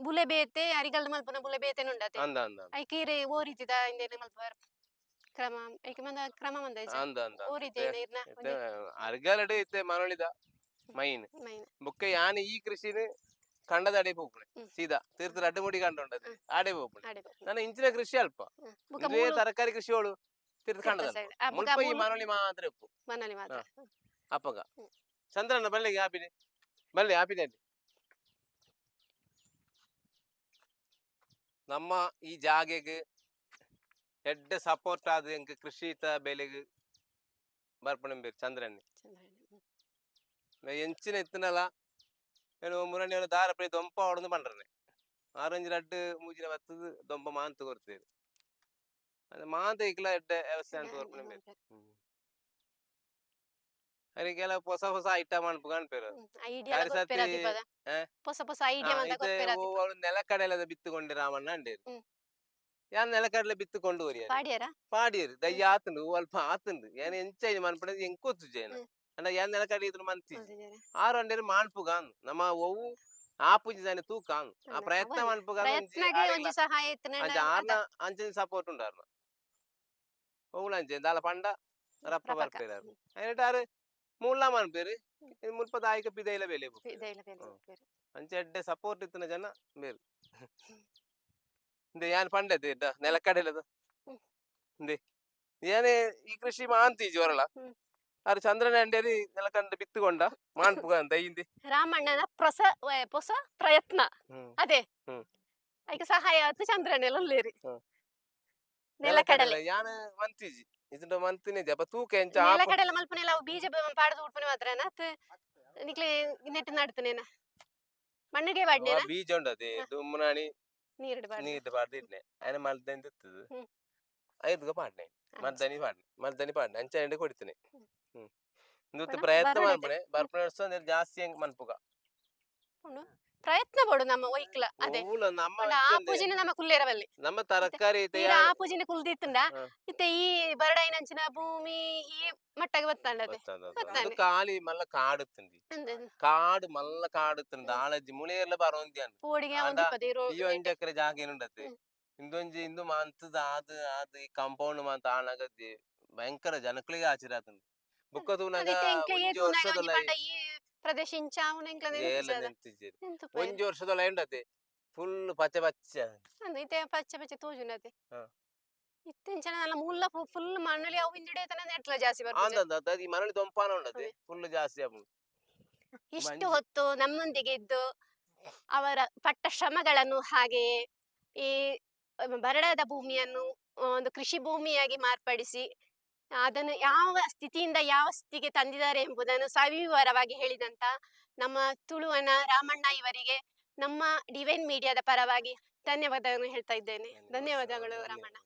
ಬುಲೆ ಬೇತೆ ಅರಿಗಲ್ದ ಮಲ್ಪುನ ಬುಲೆ ಬೇತೆ ಉಂಡತೆ ಐಕೀರೆ ಓ ರೀತಿದ ಇಂದೇನೆ ಮಲ್ಪುವ ಕ್ರಮ ಐಕೆ ಮಂದ ಕ್ರಮ ಮಂದ ಓ ರೀತಿ ಅರಿಗಲಡೆ ಇತ್ತೆ ಮನೋಳಿದ ಮೈನ್ ಬುಕ್ಕ ಯಾನ್ ಈ ಕೃಷಿನ ಕಂಡದ ಅಡೆ ಹೋಗ್ಬಿಡೆ ಸೀದಾ ತೀರ್ಥ ಅಡ್ಡ ಮುಡಿ ಕಂಡ ಉಂಟದೆ ಆಡೆ ಹೋಗ್ಬಿಡೆ ನನ್ನ ಇಂಚಿನ ಕೃಷಿ ಅಲ್ಪ ತರಕಾರಿ ಕೃಷಿಗಳು ತೀರ್ಥ ಕಂಡದ ಮುಲ್ಪ ಈ ಮನೋಳಿ ಮಾತ್ರ ಉಪ್ಪು ಅಪ್ಪಗ ಚಂದ್ರನ ಬಳ್ಳಿಗೆ ಆಪಿದೆ ಬಳ್ಳಿ ಆಪಿದೆ ಅಲ್ಲಿ ನಮ್ಮ ಈ ಜಾಗೆಗೆ ಎಡ್ಡ ಸಪೋರ್ಟ್ ಆದ ಎಂಕ್ ಕೃಷಿತ ಬೆಲೆಗೆ ಬರ್ಪಣೆ ಚಂದ್ರನ್ನಿ ಎಂಚಿನ ಎತ್ತನಲ್ಲ ಏನು ಮುರಣ್ಣ ದಾರ ಪಡಿ ದೊಂಪ ಹೊಡೆದು ಪಂಡ್ರೆ ಆರೆಂಜ್ ಲಡ್ಡು ಮೂಜಿನ ಬತ್ತದು ದೊಂಪ ಮಾಂತ ಕೊಡ್ತೇವೆ ಅದು ಮಾಂತ ಇಕ್ಲ ಎಡ್ಡ ವ್ಯವಸ್ಥೆ ಅಂತ ಬರ್ಪಣೆ ಅದಕ್ಕೆಲ್ಲ ಹೊಸ ಹೊಸ ಐಟಮ್ ಅನ್ಪು ಕಾಣ್ಪೇರು ನೆಲಕಡಲೆ ಬಿತ್ತುಕೊಂಡೆ ರಾಮಣ್ಣ ಅಂಡೇರು ಯಾನ್ ನೆಲಕಡಲೆ ಬಿತ್ತುಕೊಂಡು ಪಾಡಿಯರು ದಯ್ಯ ಆತಂಡು ಅಲ್ಪ ಆತಂಡು ಏನ್ ಎಂಚ ಮನ್ಪಡ ಎಂಕೋತು ಜೈನ ಅಂಡ ಯಾನ್ ನೆಲಕಡೆ ಇದ್ರು ಮಂತಿ 6 ಅಂಡೇರು ಮಾನ್ಪುಗಾನ್ ನಮ್ಮ ಒವು ಆಪುಜಿ ಜಾನೆ ತೂಕಾನ್ ಆ ಪ್ರಯತ್ನ ಮನ್ಪುಗಾನ್ ಅಂಚೆ ಸಪೋರ್ಟ್ ಉಂಡಾರ್ನ ಒವ್ಳು ಅಂಚೆ ದಾಲ ಪಂಡ ರಪ್ಪ ಬರ್ಪೇರಾರು ಐನಟಾರು ಮೂಲ ಮನ್ಪೇರು ಮುಲ್ಪ ದಾಯಿಕ ಪಿದೈಲ ಬೆಲೆ ಅಂಚೆ ಎಡ್ಡೆ ಸಪೋರ್ಟ್ ಇತ್ತಿನ ಜನ ಬೇರು ಯಾನ್ ಪಂಡದೆ ನೆಲಕಡೆಲದ ಏನೇ ಈ ಕೃಷಿ ಮಾಂತೀಜಿ ಹೊರಳ ಹ್ಮ್. ಅದು ಚಂದ್ರನ ಅಂಡೇರಿ ನೆಲಕಂಡು ಬಿತ್ತುಕೊಂಡ ಮಾನ್ಪುಗ ಅಂತ ಹಿಂದಿ ರಾಮಣ್ಣನ ಹೊಸ ಪ್ರಯತ್ನ ಹ್ಮ್ ಅದೇ ಹ್ಮ್. ಈಗ ಸಹಾಯ ಆಯ್ತು ಚಂದ್ರನೆಲ್ಲ ಉಳ್ಳೇರಿ ಹ್ಮ್. ನೆಲಕಡಲೆ ಯಾನ ಮಂತಿಜಿ ಇದು ಮಂತಿನಿ ಅಪ್ಪ ತೂಕ ಎಂಚ ನೆಲಕಡಲೆ ಮಲ್ಪನೆಲ್ಲ ಅವು ಬೀಜ ಪಾಡದು ಉಡ್ಪನೆ ಮಾತ್ರ ನಿಕ್ಲೆ ನೆಟ್ಟು ನಡ್ತನೇನ ಮಣ್ಣಿಗೆ ಬಾಡ್ನೇನ ಬೀಜ ಉಂಡದೆ ದುಮ್ಮನಾಣಿ ನೀರಿಡು ಬಾಡ್ನೆ ನೀರು ಪಾಡ್ದಿಡ್ನೆ ఆయన ಮಲ್ದನಿ ತಿತ್ತದು ಹ್ಮ್. ಐದುಗ ಪಾಡ್ನೆ ಮಲ್ದನಿ ಪಾಡ್ನೆ ಅಂಚ ಎಂಡೆ ಕೊಡ್ತೀನಿ ಹ್ಮ್ ಇಂದು ಪುನಃ ಪ್ರಯತ್ನ ಬರಡೆ ಮಾಡ್ಪಣೆ ಬರ್ಪಣೆ ವರ್ಷ ಜಾಸ್ತಿ ಹೆಂಗ್ ಮನ್ಪುಗ ಉಂಡು. ಪ್ರಯತ್ನ ಪಡು ನಮ್ಮ ಒಯ್ಕ್ಲ ಅದೇ ಊಲ ನಮ್ಮ ಪಂಡ ಆ ಪೂಜಿನ ನಮ್ಮ ಕುಲ್ಲೇರವಲ್ಲಿ ನಮ್ಮ ತರಕಾರಿ ತೀರ ಆ ಪೂಜಿನ ಕುಲ್ದಿತ್ತಂಡ ಇತ್ತೆ ಈ ಬರಡೈನಂಚಿನ ಭೂಮಿ ಈ ಮಟ್ಟಗೆ ಬತ್ತಂಡದೆ ಅದು ಕಾಲಿ ಮಲ್ಲ ಕಾಡುತ್ತಂದಿ ಕಾಡು ಮಲ್ಲ ಕಾಡುತ್ತಂದ ಆಳಜ್ಜಿ ಮುಳಿಯೆಲ್ಲ ಬರೋಂದಿ ಅನ್ ಪೋಡಿಗೆ ಆಂಡ ಒಂದು ಪದೇರು ಈ 1 ಎಕರೆ ಜಾಗ ಏನುಂಡತೆ ಇಂದೊಂಜಿ ಇಂದು ಮಂತದ ಅದು ಈ ಕಾಂಪೌಂಡ್ ಮಂತ ಆಣಗದ್ದಿ ಭಯಂಕರ ಜನಕ್ಲಿಗೆ ಆಚಿರಾತಂದು ಬುಕ್ಕ ತೂನಗ ಒಂಜಿ ವರ್ಷದೊಲ ಈ ಪ್ರದೇಶ ಇಂಚಾವುನ ಏಲ ನೆಂತಿಜ್ಜಿ ಒಂಜಿ ವರ್ಷದೊಲ ಎಂಡತೆ ಫುಲ್ ಪಚ್ಚೆ ಪಚ್ಚೆ ಇತ್ತೆ ಪಚ್ಚೆ ಪಚ್ಚೆ ತೋಜುನತೆ ಹ. ಇತ್ತೆಂಚನ ನನ್ನ ಮುಲ್ಲ ಫುಲ್ ಮಣ್ಣಲ್ಲಿ ಅವು ಹಿಂದಿಡಿಯತನ ನೆಟ್ಲ ಜಾಸ್ತಿ ಬರ್ತದೆ ಆಂದ ಈ ಮರಳಿ ದೊಂಪಾನ ಉಂಡತೆ ಫುಲ್ ಜಾಸ್ತಿ ಆಪುಂಡು ಇಷ್ಟು ಹೊತ್ತು ನಮ್ಮೊಂದಿಗೆ ಇದ್ದು ಅವರ ಪಟ್ಟ ಶ್ರಮಗಳನ್ನು ಹಾಗೆಯೇ ಈ ಬರಡಾದ ಭೂಮಿಯನ್ನು ಒಂದು ಕೃಷಿ ಭೂಮಿಯಾಗಿ ಮಾರ್ಪಡಿಸಿ ಅದನ್ನು ಯಾವ ಸ್ಥಿತಿಯಿಂದ ಯಾವ ಸ್ಥಿತಿಗೆ ತಂದಿದ್ದಾರೆ ಎಂಬುದನ್ನು ಸವಿವರವಾಗಿ ಹೇಳಿದಂತ ನಮ್ಮ ತುಳುವನ ರಾಮಣ್ಣ ಇವರಿಗೆ ನಮ್ಮ ಡಿವೈನ್ ಮೀಡಿಯಾದ ಪರವಾಗಿ ಧನ್ಯವಾದಗಳನ್ನು ಹೇಳ್ತಾ ಇದ್ದೇನೆ. ಧನ್ಯವಾದಗಳು ರಾಮಣ್ಣ.